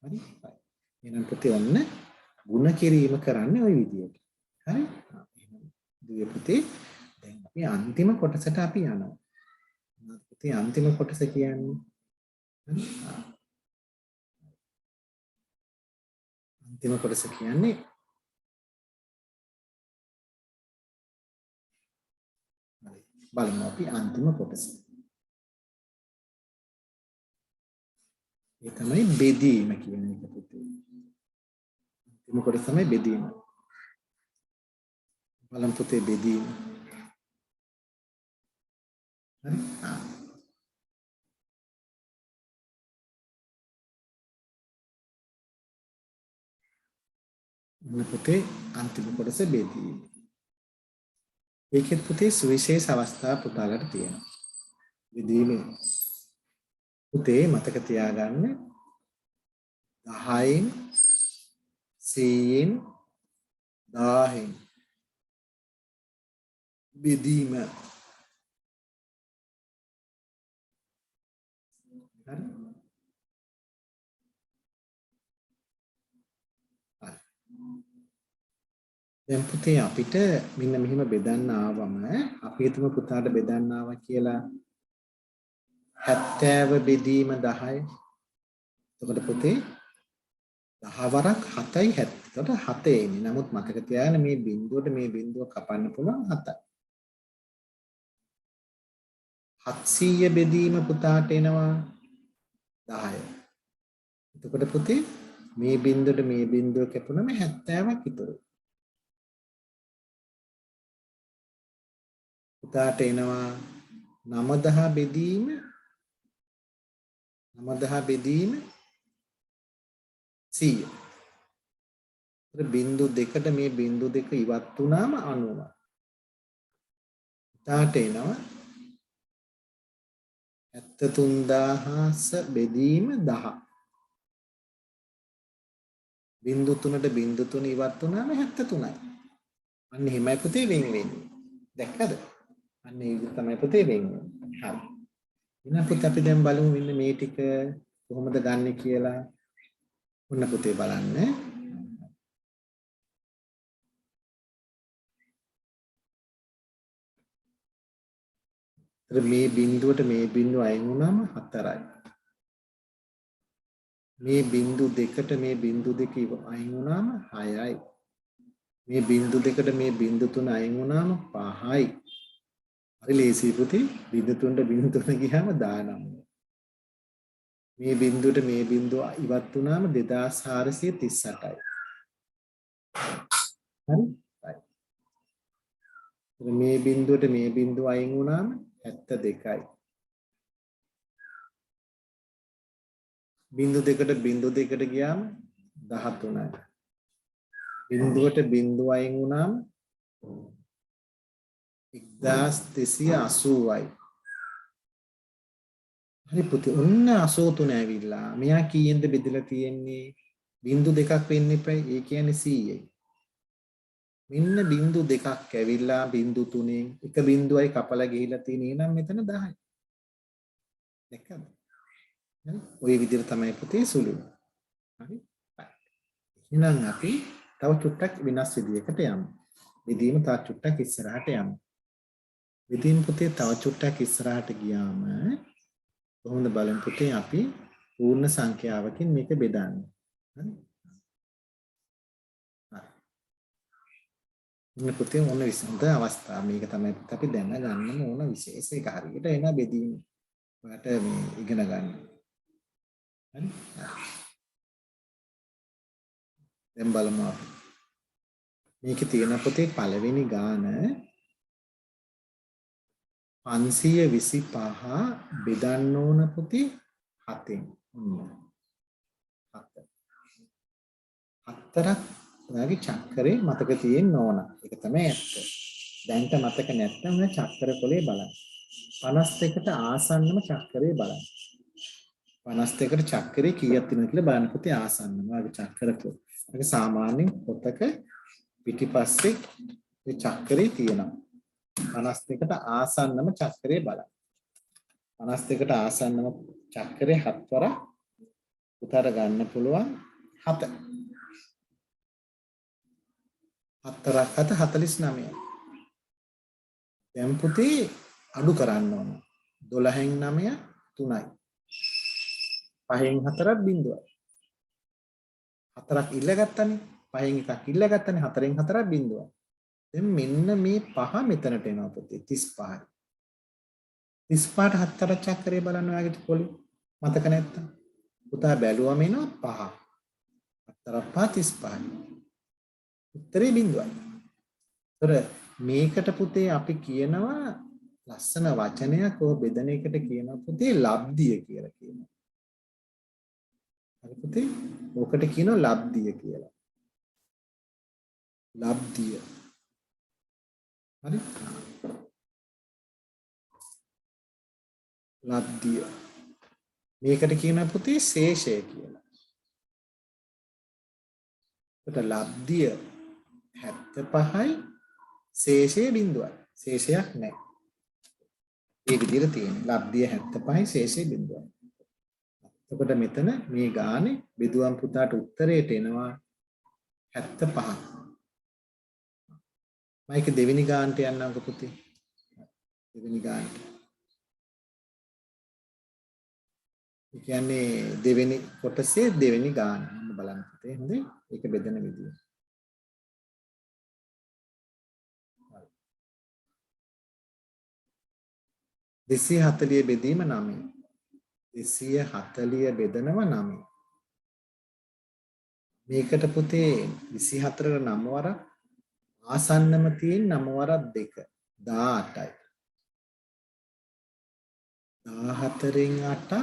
හරි. එහෙනම් පුතේ ඔන්න ಗುಣ කිරීම කරන්නේ ওই විදියට. හරි. දුවේ පුතේ දැන් අපි අන්තිම කොටසට අපි යනවා. පුතේ අන්තිම කොටස කියන්නේ හරි. අන්තිම කොටස කියන්නේ බලමු අපි අන්තිම කොටස. ඒ තමයි බෙදීම කියන එක පුතේ. අන්තිම කොටස තමයි බෙදීම. බලමු පුතේ බෙදීම. හරි? මේ පුතේ අන්තිම කොටස බෙදීම. ඒකෙත් පුතේ සුවිශේෂ අවස්ථා පුතාලට තියෙනවා. බෙදීමේ පුතේ මතක තියාගන්න 10න් 100න් 1000න් බෙදීම. හරි? දැන් පුතේ අපිට මෙන්න මෙහෙම බෙදන්න ආවම අපි හිතමු පුතාට බෙදන්න ආවා කියලා 70 බෙදීම 10. එතකොට පුතේ 10 වරක් 7යි 70. එතකොට 7 එන්නේ. නමුත් මතක තියාගන්න මේ බිඳුවට මේ බිඳුව කපන්න පුළුවන් 7යි. 700 බෙදීම පුතාට එනවා 10. එතකොට පුතේ මේ බිඳුවට මේ බිඳුව කැපුණම 70ක් ඉතුරු. පුතාට එනවා 90 බෙදීම 100. බිඳු දෙකට මේ බිඳු දෙක ඉවත් වුණාම 90. පුතාට එනවා 73000 බෙදීම 10. බිඳු 3ට බිඳු 3 ඉවත් වුණාම 73යි. අන්න එහෙමයි පුතේ වෙන් වෙන්නේ. දැක්කද? අන්න ඒක තමයි පුතේ වෙන් වෙන්නේ. හරි. එහෙනම් පුතේ අපි දැන් බලමු මෙන්න මේ ටික කොහොමද ගන්නෙ කියලා. ඔන්න පුතේ බලන්න. මේ බිඳුවට මේ බිඳුව අයින් වුණාම 4යි. මේ බිඳු දෙකට මේ බිඳු දෙක අයින් වුණාම 6යි. මේ බිඳු දෙකට මේ බිඳු 3 අයින් වුණාම 5යි. හරි ලේසි පුතේ. බිඳු 3ට බිඳු 3 ගියාම 19. මේ බිඳුවට මේ බිඳුව ඉවත් වුණාම 2438යි. හරි? මේ බිඳුවට මේ බිඳුව අයින් වුණාම 72යි. බිඳු දෙකට බිඳු දෙකට ගියාම 13යි. බිඳුවට බිඳුව අයින් වුණාම 1380යි. හරි පුතේ ඔන්න 83 ඇවිල්ලා. මෙයා කීයෙන්ද බෙදලා තියෙන්නේ? බිඳු දෙකක් වෙන්න එපයි. ඒ කියන්නේ 100යි. මෙන්න බිඳු දෙකක් ඇවිල්ලා බිඳු තුනෙන් එක බිඳුවයි කපලා ගිහිලා තියෙන. එහෙනම් මෙතන 10යි. දැක්කද? හරි. ওই විදිහට තමයි පුතේ සුළු. හරි. එහෙනම් අපි තව චුට්ටක් වෙනස් විදියකට යමු. විදීම තව චුට්ටක් ඉස්සරහට යමු. විදීම පුතේ තව චුට්ටක් ඉස්සරහට ගියාම කොහොමද බලමු පුතේ අපි පූර්ණ සංඛ්‍යාවකින් මේක බෙදන්නේ. හරි. මේ පුතේ මොන විසඳ අවස්ථාව මේක තමයි අපි දැනගන්නම ඕන විශේෂ එක හරියට එන බෙදීම. ඔයාලට මේ ඉගෙන ගන්න. හරි. දැන් බලමු අපි. මේකේ තියෙන පුතේ පළවෙනි ගාන 525 බෙදන්න ඕන පුතේ 7න්. 7ක් ඔයාගේ චක්‍රේ මතක තියෙන්න ඕන. ඒක තමයි ඇත්ත. දැන්ට මතක නැත්නම් ඔය චක්‍ර කොලේ බලන්න. 52ට ආසන්නම චක්‍රේ බලන්න. 52ට චක්‍රේ කීයක් තියෙනවද කියලා බලන්න පුතේ ආසන්නම. ඔයාගේ චක්‍ර කොල. ඒක සාමාන්‍යයෙන් පොතක පිටිපස්සේ ඒ චක්‍රේ තියෙනවා. 52ට ආසන්නම චක්‍රේ බලන්න. 52ට ආසන්නම චක්‍රේ 7 වරක් උතර ගන්න පුළුවන් 7. 4ක් 7 49. දැන් පුතේ අඩු කරන්න ඕන. 12න් 9 3යි. 5න් 4ක් බිඳුවයි. 4ක් ඉල්ලගත්තනේ. 5න් එකක් ඉල්ලගත්තනේ. 4න් 4ක් බිඳුවයි. දැන් මෙන්න මේ 5 මෙතනට එනවා පුතේ 35යි. 35ට 4 චක්‍රය බලන්න ඔයාගේ පොලේ. මතක නැත්තම්. පුතා බැලුවම එනවා 5. 4 5 35යි. උත්තරේ බිඳුවයි. ඒතර මේකට පුතේ අපි කියනවා ලස්සන වචනයක් ඔය බෙදන එකට කියනවා පුතේ ලබ්ධිය කියලා කියනවා. හරි පුතේ. ඔකට කියනවා ලබ්ධිය කියලා. ලබ්ධිය. හරි. ලබ්ධිය. මේකට කියනවා පුතේ ශේෂය කියලා. ඒකට ලබ්ධිය 75යි ශේෂය බිඳුවයි. ශේෂයක් නැහැ. මේ විදිහට තියෙනවා. ලබ්ධිය 75යි ශේෂය බිඳුවයි. එතකොට මෙතන මේ ගානේ බෙදුවම් පුතාට උත්තරයට එනවා 75. මයික දෙවෙනි ගානට යන්නම්කෝ පුතේ. දෙවෙනි ගානට. ඒ කියන්නේ දෙවෙනි කොටසේ දෙවෙනි ගාන. බලන්න පුතේ. හොඳයි. ඒක බෙදෙන විදිය. 240 බෙදීම 9. 240 බෙදනවා 9. මේකට පුතේ 24ට 9 වරක් ආසන්නම තියෙන 9 වරක් 2 18යි. 14න් 8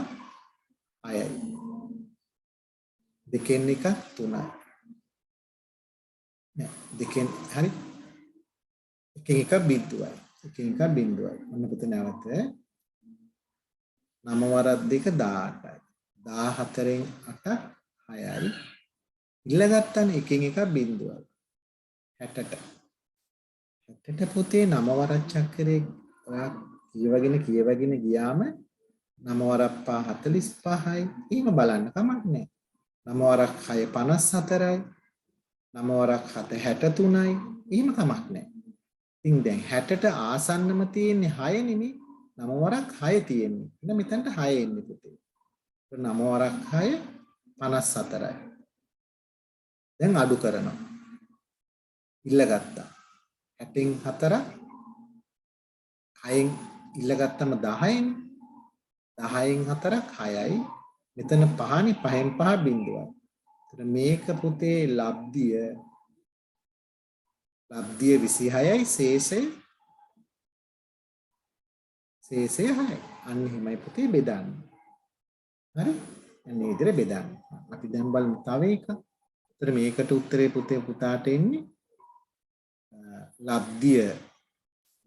6යි. දෙකෙන් එක 3යි. නෑ දෙකෙන් හරි. එකෙන් එක බිඳුවයි. එකෙන් එක බිඳුවයි. මොන පුතේ නැවත 9 වරක් 2 18යි. 14න් 8 6යි. ඉල්ලගත්තනේ එකෙන් එක බිඳුවයි. 60ට. 60ට පුතේ 9 වරක් චක්‍රේ ඔයා කියවගෙන ගියාම 9 වරක් 5 45යි. එහෙම බලන්න කමක් නැහැ. 9 වරක් 6 54යි. 9 වරක් 7 63යි. එහෙම කමක් නැහැ. ඉතින් දැන් 60ට ආසන්නම තියෙන්නේ 6 නෙමෙයි. 9 වරක් 6 තියෙන්නේ. එහෙනම් මෙතනට 6 එන්නේ පුතේ. 9 වරක් 6 54යි. දැන් අඩු කරනවා. ඉල්ලගත්තා. 60න් 4 6න් ඉල්ලගත්තම 10යිනේ. 10න් 4ක් 6යි. මෙතන පහනේ පහෙන් පහ බිඳුවයි. එතන මේක පුතේ ලබ්ධිය 26යි ශේෂය 6යි. අන්න එහෙමයි පුතේ බෙදන්නේ. හරි? අන්න ඒ විදිහට බෙදන්නේ. අපි දැන් බලමු තව එකක්. එතන මේකට උත්තරේ පුතාට එන්නේ ලබ්ධිය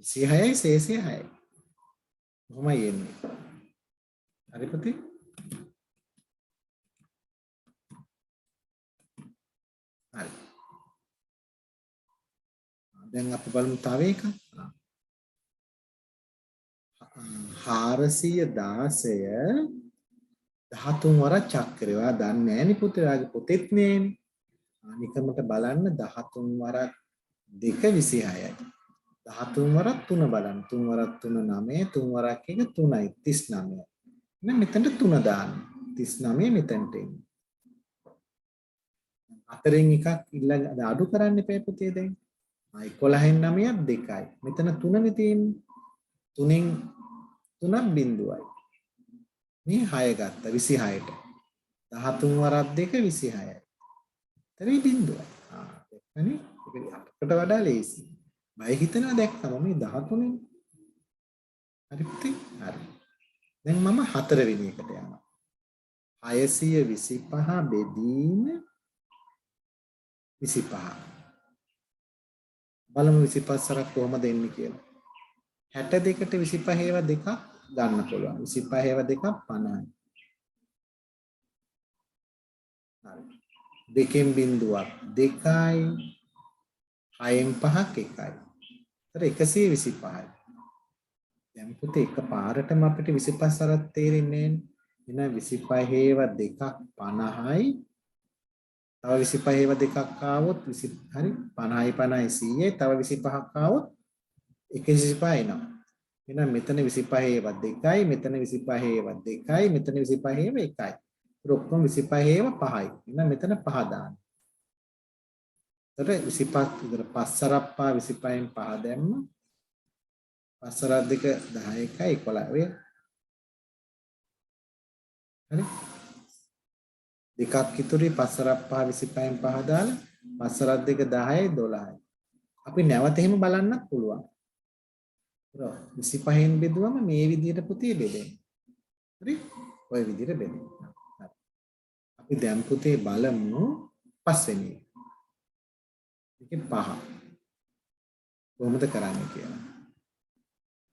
26යි ශේෂය 6යි. කොහොමයි එන්නේ? හරි පුතේ? හරි. දැන් අපි බලමු තව එකක්. 416 13 වරක් චක්‍රය. ඔයා දන්නේ නැණි පුතේ. ඔයාගේ පොතෙත් නෑනේ. අනිකමට බලන්න 13 වරක් 2 26යි. 13 වරක් 3 බලන්න. 3 වරක් 3 9, 3 වරක් 1 3යි 39. එහෙනම් මෙතනට 3 දාන්න. 39 මෙතනට එන්නේ. හතරෙන් එකක් ඊළඟ අඩු කරන්න එපා පුතේ දැන්. 11න් 9ක් 2යි. මෙතන 3නේ තියෙන්නේ. 3න් 3ක් බිඳුවයි. මේ 6 ගත්තා 26ට. 13 වරක් 2 26යි. එතරම් බිඳුවයි. දැක්කනේ? ඒක අපකට වඩා ලේසි. බය හිතනවා දැක්කම මේ 13නේ. හරි පුතේ? හරි. දැන් මම 4 වෙනි එකට යනවා. 625 බෙදීම 25. බලමු 25 සරක් කොහොමද එන්නේ කියලා. 62ට 25 ඒවා දෙකක් ගන්න පුළුවන්. 25 ඒවා දෙකක් 50යි. හරි. දෙකෙන් බිඳුවක් 2යි. 6න් 5ක් 1යි. ඒතර 125යි. දැන් පුතේ එකපාරටම අපිට 25 සරක් තේරෙන්නේ නැහැ. එහෙනම් 25 ඒවා දෙකක් 50යි. තව 25 ඒවා දෙකක් ආවොත් 20 හරි 50යි 50යි 100යි. තව 25ක් ආවොත් 125 එනවා. එහෙනම් මෙතන 25 ඒවා 2යි, මෙතන 25 ඒවා 2යි, මෙතන 25 ඒවා 1යි. ඒක ඔක්කොම 25 ඒවා 5යි. එහෙනම් මෙතන 5 දාන්න. එතකොට 25 විතර 5 සරක් පහ 25න් 5 දැම්ම. 5 සරක් 2 10යි 11. ඔය හරි. දෙකක් ඉතුරුයි 5 සරක් පහ 25න් 5 දාලා 5 සරක් 2 10යි 12යි. අපි නැවත එහෙම බලන්නත් පුළුවන්. 25න් බෙදුවම මේ විදිහට පුතේ බෙදෙන්නේ. හරි? ඔය විදිහට බෙදෙන්නේ. අපි දැන් පුතේ බලමු පස්වෙනි එක. ඒකේ 5. කොහොමද කරන්නේ කියලා.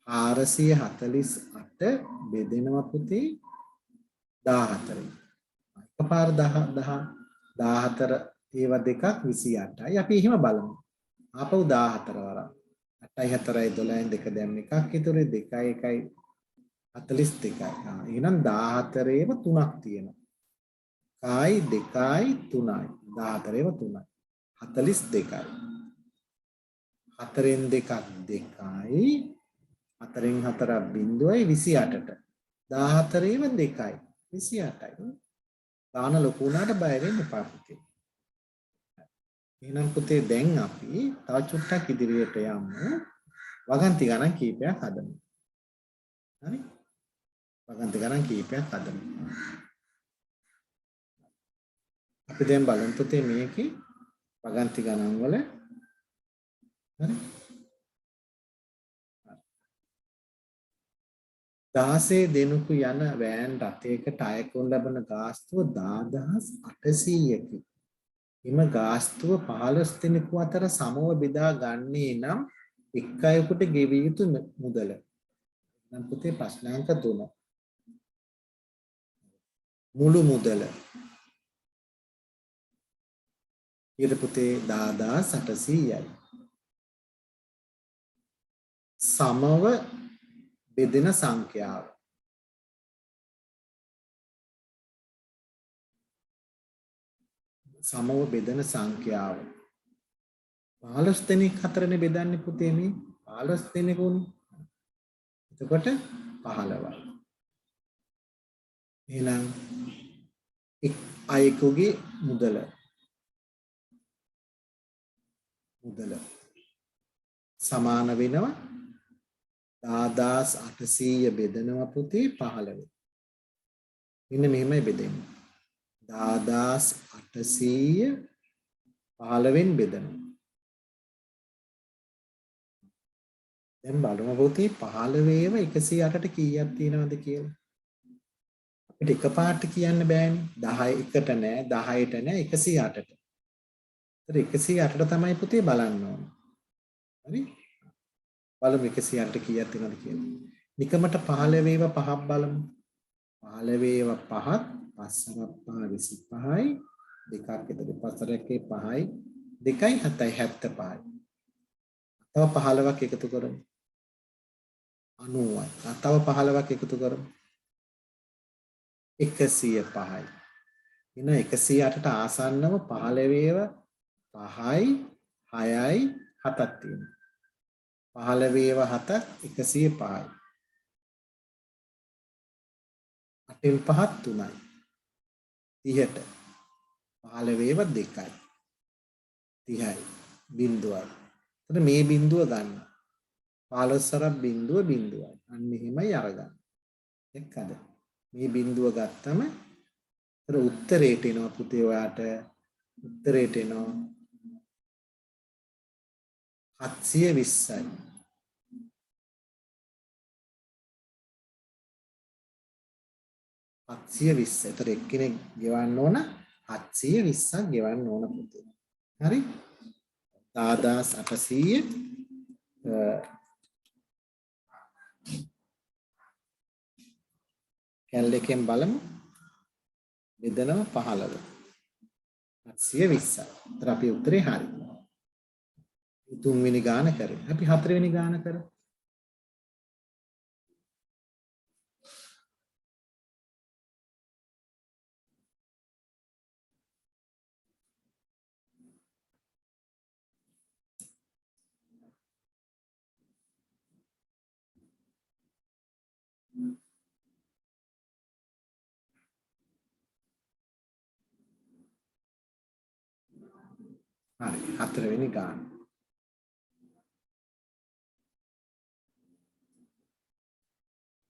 448 බෙදෙනවා පුතේ 14යි. එකපාර 14 ඒවා දෙකක් 28යි. අපි එහෙම බලමු. ආපහු 14 වරක්. 8යි 4යි 12න් 2 දැම්ම එකක් ඉතුරුයි 2යි 1යි 42යි. එහෙනම් 14 ඒව 3ක් තියෙනවා. 1යි 2යි 3යි. 14 ඒව 3යි. 42යි. 4න් 2ක් 2යි. 4න් 4ක් බිඳුවයි 28ට. 14 ඒව 2යි. 28යි. ගාන ලොකු වුණාට බය වෙන්න එපා පුතේ. එහෙනම් පුතේ දැන් අපි තව චුට්ටක් ඉදිරියට යමු. වගන්ති ගණන් කීපයක් හදමු. හරි? වගන්ති ගණන් කීපයක් හදමු. අපි දැන් බලමු පුතේ මේකේ වගන්ති ගණන් වල හරි? 16 දෙනෙකු යන වෑන් රථයකට අයකුන් ලබන ගාස්තුව 10800කි. එම ගාස්තුව 15 දෙනෙකු අතර සමව බෙදා ගන්නේ නම් එක් අයෙකුට ගෙවිය යුතු මුදල. නම් පුතේ ප්‍රශ්නාංක 3. මුළු මුදල. ඊට පුතේ 10800යි. සමව බෙදෙන සංඛ්‍යාව. සමව බෙදෙන සංඛ්‍යාව. 15 දෙනෙක් අතරනේ බෙදන්නේ පුතේ මේ 15 දෙනෙකුනේ. එතකොට 15යි. එහෙනම් එක් අයෙකුගේ මුදල සමාන වෙනවා 10800 බෙදනවා පුතේ 15. මෙන්න මෙහෙමයි බෙදෙන්නේ. 10815න් බෙදනවා. දැන් බලමු පුතේ 15ව 108ට කීයක් තියෙනවද කියලා. අපිට එකපාරට කියන්න බෑනේ. 10 එකට නෑ 10ට නෑ 108ට. ඒතර 108ට තමයි පුතේ බලන්න ඕන. හරි? බලමු 108ට කීයක් තියෙනවද කියලා. නිකමට 15ව 5ක් බලමු. 15ව 5ක් 5 25යි 2ක් එතකොට 5 5යි 2යි 7යි 75යි. තව 15ක් එකතු කරමු. 90යි. තව 15ක් එකතු කරමු. 105යි. එන 108ට ආසන්නව 15ව 5යි 6යි 7ක් තියෙනවා. 15ව 7ක් 105යි. 8න් 5ක් 3යි. 30ට 15ව 2යි. 30යි. බිඳුවයි. එතකොට මේ බිඳුව ගන්න. 15 සරක් බිඳුව බිඳුවයි. අන්න එහෙමයි අරගන්න. එක්කද? මේ බිඳුව ගත්තම ඒතර උත්තරේට එනවා පුතේ ඔයාට උත්තරේට එනවා 720යි. 720. ඒතර එක්කෙනෙක් ගෙවන්න ඕන 720ක් ගෙවන්න ඕන පුතේ. හරි? 10800 කැල් එකෙන් බලමු. බෙදනවා 15. 720යි. ඒතර අපි උත්තරේ හරි. තුන්වෙනි ගාන කරේ. අපි හතරවෙනි ගාන කරමු. හරි. හතරවෙනි ගාන.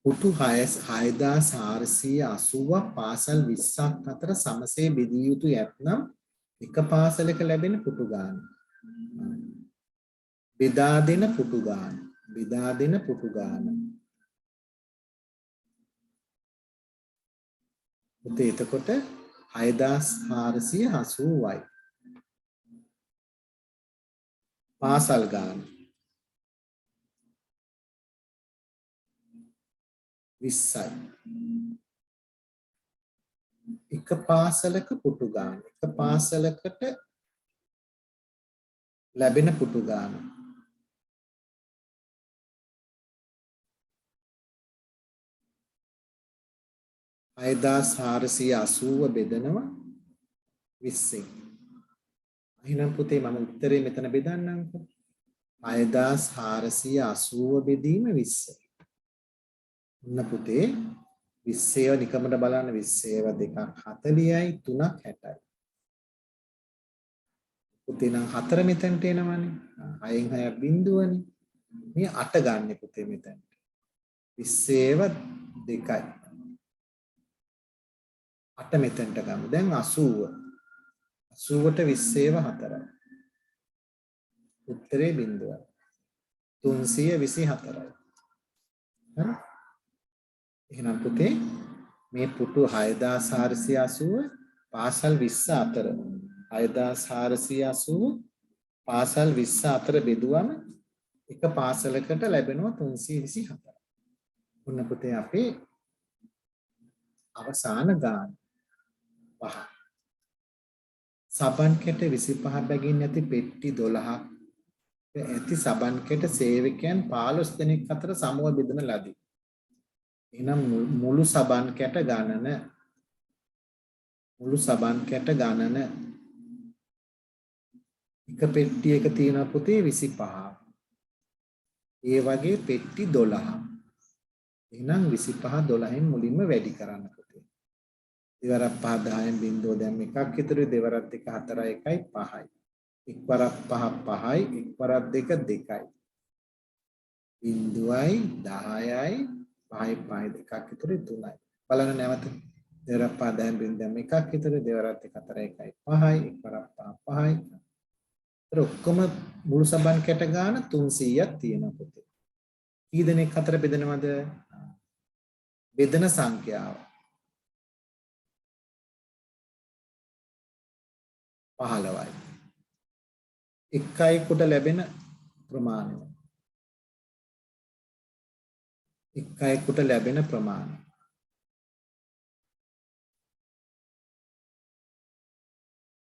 පුටු 6480ක් පාසල් 20ක් අතර සමසේ බෙදිය යුතු ඇතනම් එක පාසලක ලැබෙන පුටු ගාන. බෙදා දෙන පුටු ගාන. බෙදා දෙන පුටු ගාන. පුතේ එතකොට 6480යි. පාසල් ගාන 20යි. එක පාසලක පුටු ගාන. එක පාසලකට ලැබෙන පුටු ගාන. අයදාස් 480 බෙදනවා 20න්. එහෙනම් පුතේ මම උත්තරේ මෙතන බෙදන්නම්කෝ. 6480 බෙදීම 20. ඔන්න පුතේ 20 ඒවා නිකමට බලන්න 20 ඒවා 2ක් 40යි 3ක් 60යි. පුතේ නම් 4 මෙතනට එනවනේ. 6න් 6ක් බිඳුවනේ. මේ 8 ගන්න පුතේ මෙතනට. 20 ඒවා 2යි. 8 මෙතනට ගමු. දැන් 80. 80ට 20 ඒවා 4යි. උත්තරේ බිඳුවයි. 324යි. හරි? එහෙනම් පුතේ මේ පුටු 6480 පාසල් 20 අතර 6480 පාසල් 20 අතර බෙදුවම එක පාසලකට ලැබෙනවා 324. ඔන්න පුතේ අපේ අවසාන ගාන 5. සබන් කැට 25 බැගින් ඇති පෙට්ටි 12ක් ඇති සබන් කැට සේවකයන් 15 දෙනෙක් අතර සමව බෙදන ලදී. එහෙනම් මුළු සබන් කැට ගණන එක පෙට්ටියක තියෙන පුතේ 25. ඒ වගේ පෙට්ටි 12. එහෙනම් 25 12න් මුලින්ම වැඩි කරන්න පුතේ. දෙවරක් 5 10න් බිංදුව දැන් එකක් ඉතුරු දෙවරක් 2 4 1යි 5යි. එක්වරක් 5 5යි එක්වරක් 2 2යි. බිංදුවයි 10යි 5යි 5යි දෙකක් ඉතුරු 3යි. බලන්න නැවත දෙවරක් පහ 10 එකක් විතර දෙවරත් 1 4 1යි 5යි එකවරක් 5යි. ඒතර ඔක්කොම මුළු සබන් කැට ගාන 300ක් තියෙනවා පුතේ. කී දෙනෙක් අතර බෙදනවද? බෙදන සංඛ්‍යාව 15යි. එකයෙකුට ලැබෙන ප්‍රමාණය. එකයෙකුට ලැබෙන ප්‍රමාණය.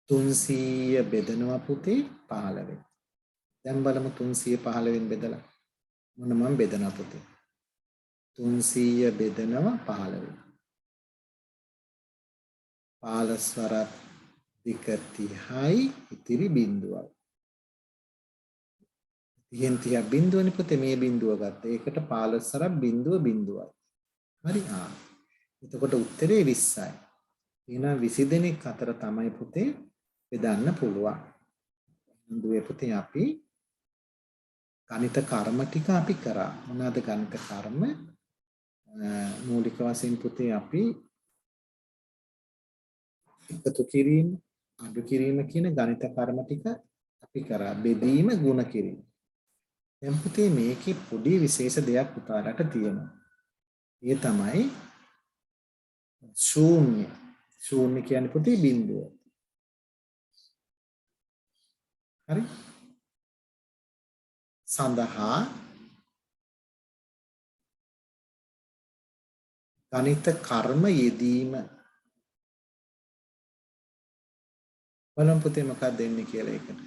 300 බෙදනවා පුතේ 15. දැන් බලමු 315න් බෙදලා. මොන මම බෙදනවා පුතේ. 300 බෙදනවා 15. 15 වරක් 30යි ඉතිරි බිඳුවයි. 30 බිඳුවනේ පුතේ මේ බිඳුව ගත්ත. ඒකට 15 සරක් බිඳුවයි. හරි එතකොට උත්තරේ 20යි. එහෙනම් 20 දෙනෙක් අතර තමයි පුතේ බෙදන්න පුළුවන්. දුවේ පුතේ අපි ගණිත කර්ම ටික අපි කරා. මොනවාද ගණිත කර්ම? මූලික වශයෙන් පුතේ අපි එකතු කිරීම, අඩු කිරීම කියන ගණිත කර්ම ටික අපි කරා. බෙදීම, ගුණ කිරීම. දැන් පුතේ මේකේ පොඩි විශේෂ දෙයක් පුතාලට තියෙනවා. ඒ තමයි ශූන්‍ය. ශූන්‍ය කියන්නේ පුතේ බිඳුව. හරි? සඳහා ගණිත කර්ම යෙදීම. බලමු පුතේ මොකක්ද දෙන්නේ කියලා ඒකට.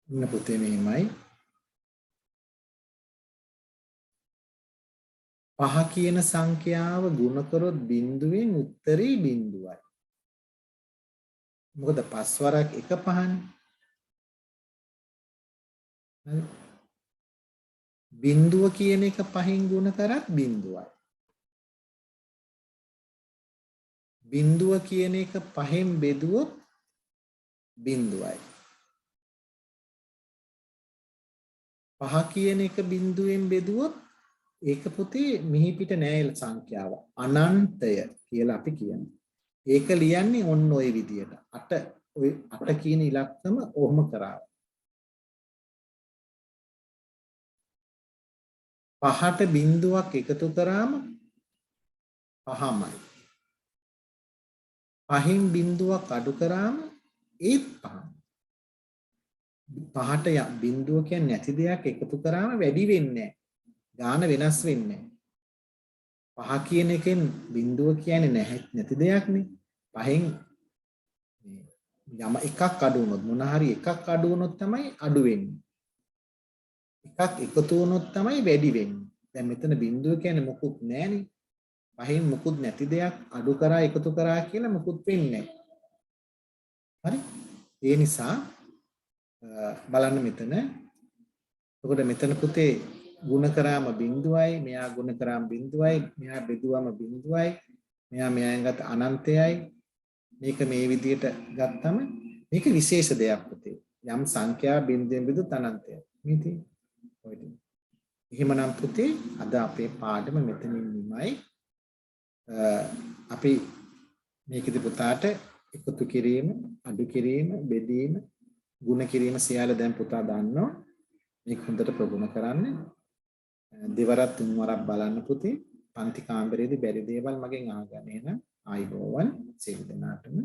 ඉන්න පුතේ මෙහිමයි. 5 කියන සංඛ්‍යාව ගුණ කරොත් බිඳුවෙන් උත්තරේ බිඳුවයි. මොකද 5 වරක් 1 5නේ. හරි. බිඳුව කියන එක 5න් ගුණ කරත් බිඳුවයි. බිඳුව කියන එක 5න් බෙදුවොත් බිඳුවයි. 5 කියන එක බිඳුවෙන් බෙදුවොත් ඒක පුතේ මිහි පිට නෑල සංඛ්‍යාව. අනන්තය කියලා අපි කියනවා. ඒක ලියන්නේ ඔන්න ඔය විදියට. 8 කියන ඉලක්කම ඔහොම කරා. 5ට බිඳුවක් එකතු කරාම 5මයි. 5න් බිඳුවක් අඩු කරාම ඒත් 5. 5ට බිඳුව කියන්නේ නැති දෙයක් එකතු කරාම වැඩි වෙන්නේ නැහැ. ගාන වෙනස් වෙන්නේ නැහැ. 5 කියන එකෙන් බිඳුව කියන්නේ නැති දෙයක්නේ. 5න් යම එකක් අඩු වුණොත් මොන හරි එකක් අඩු වුණොත් තමයි අඩු වෙන්නේ. එකක් එකතු වුණොත් තමයි වැඩි වෙන්නේ. දැන් මෙතන බිඳුව කියන්නේ මොකුත් නැහනේ. 5න් මොකුත් නැති දෙයක් අඩු කරා එකතු කරා කියලා මොකුත් වෙන්නේ නැහැ. හරි? ඒ නිසා බලන්න මෙතන. එතකොට මෙතන පුතේ ගුණ කරාම බිඳුවයි, මෙයා ගුණ කරාම බිඳුවයි, මෙයා බෙදුවම බිඳුවයි, මෙයාෙන් ගත්ත අනන්තයයි. මේක මේ විදිහට ගත්තම මේක විශේෂ දෙයක් පුතේ. යම් සංඛ්‍යා බිඳුවෙන් බෙදුත් අනන්තයයි. මේ තියෙන්නේ. එහෙමනම් පුතේ අද අපේ පාඩම මෙතනින් නිමයි. අපි මේකෙදි පුතාට එකතු කිරීම, අඩු කිරීම, බෙදීම, ගුණ කිරීම සියල්ල දැන් පුතා දන්නවා. මේක හොඳට ප්‍රගුණ කරන්න. දෙවරක් තුන්වරක් බලන්න පුතේ. පන්ති කාමරයේදී බැරි දේවල් මගෙන් අහගන්න. එහෙනම් ආයිබෝවන් සියලු දෙනාටම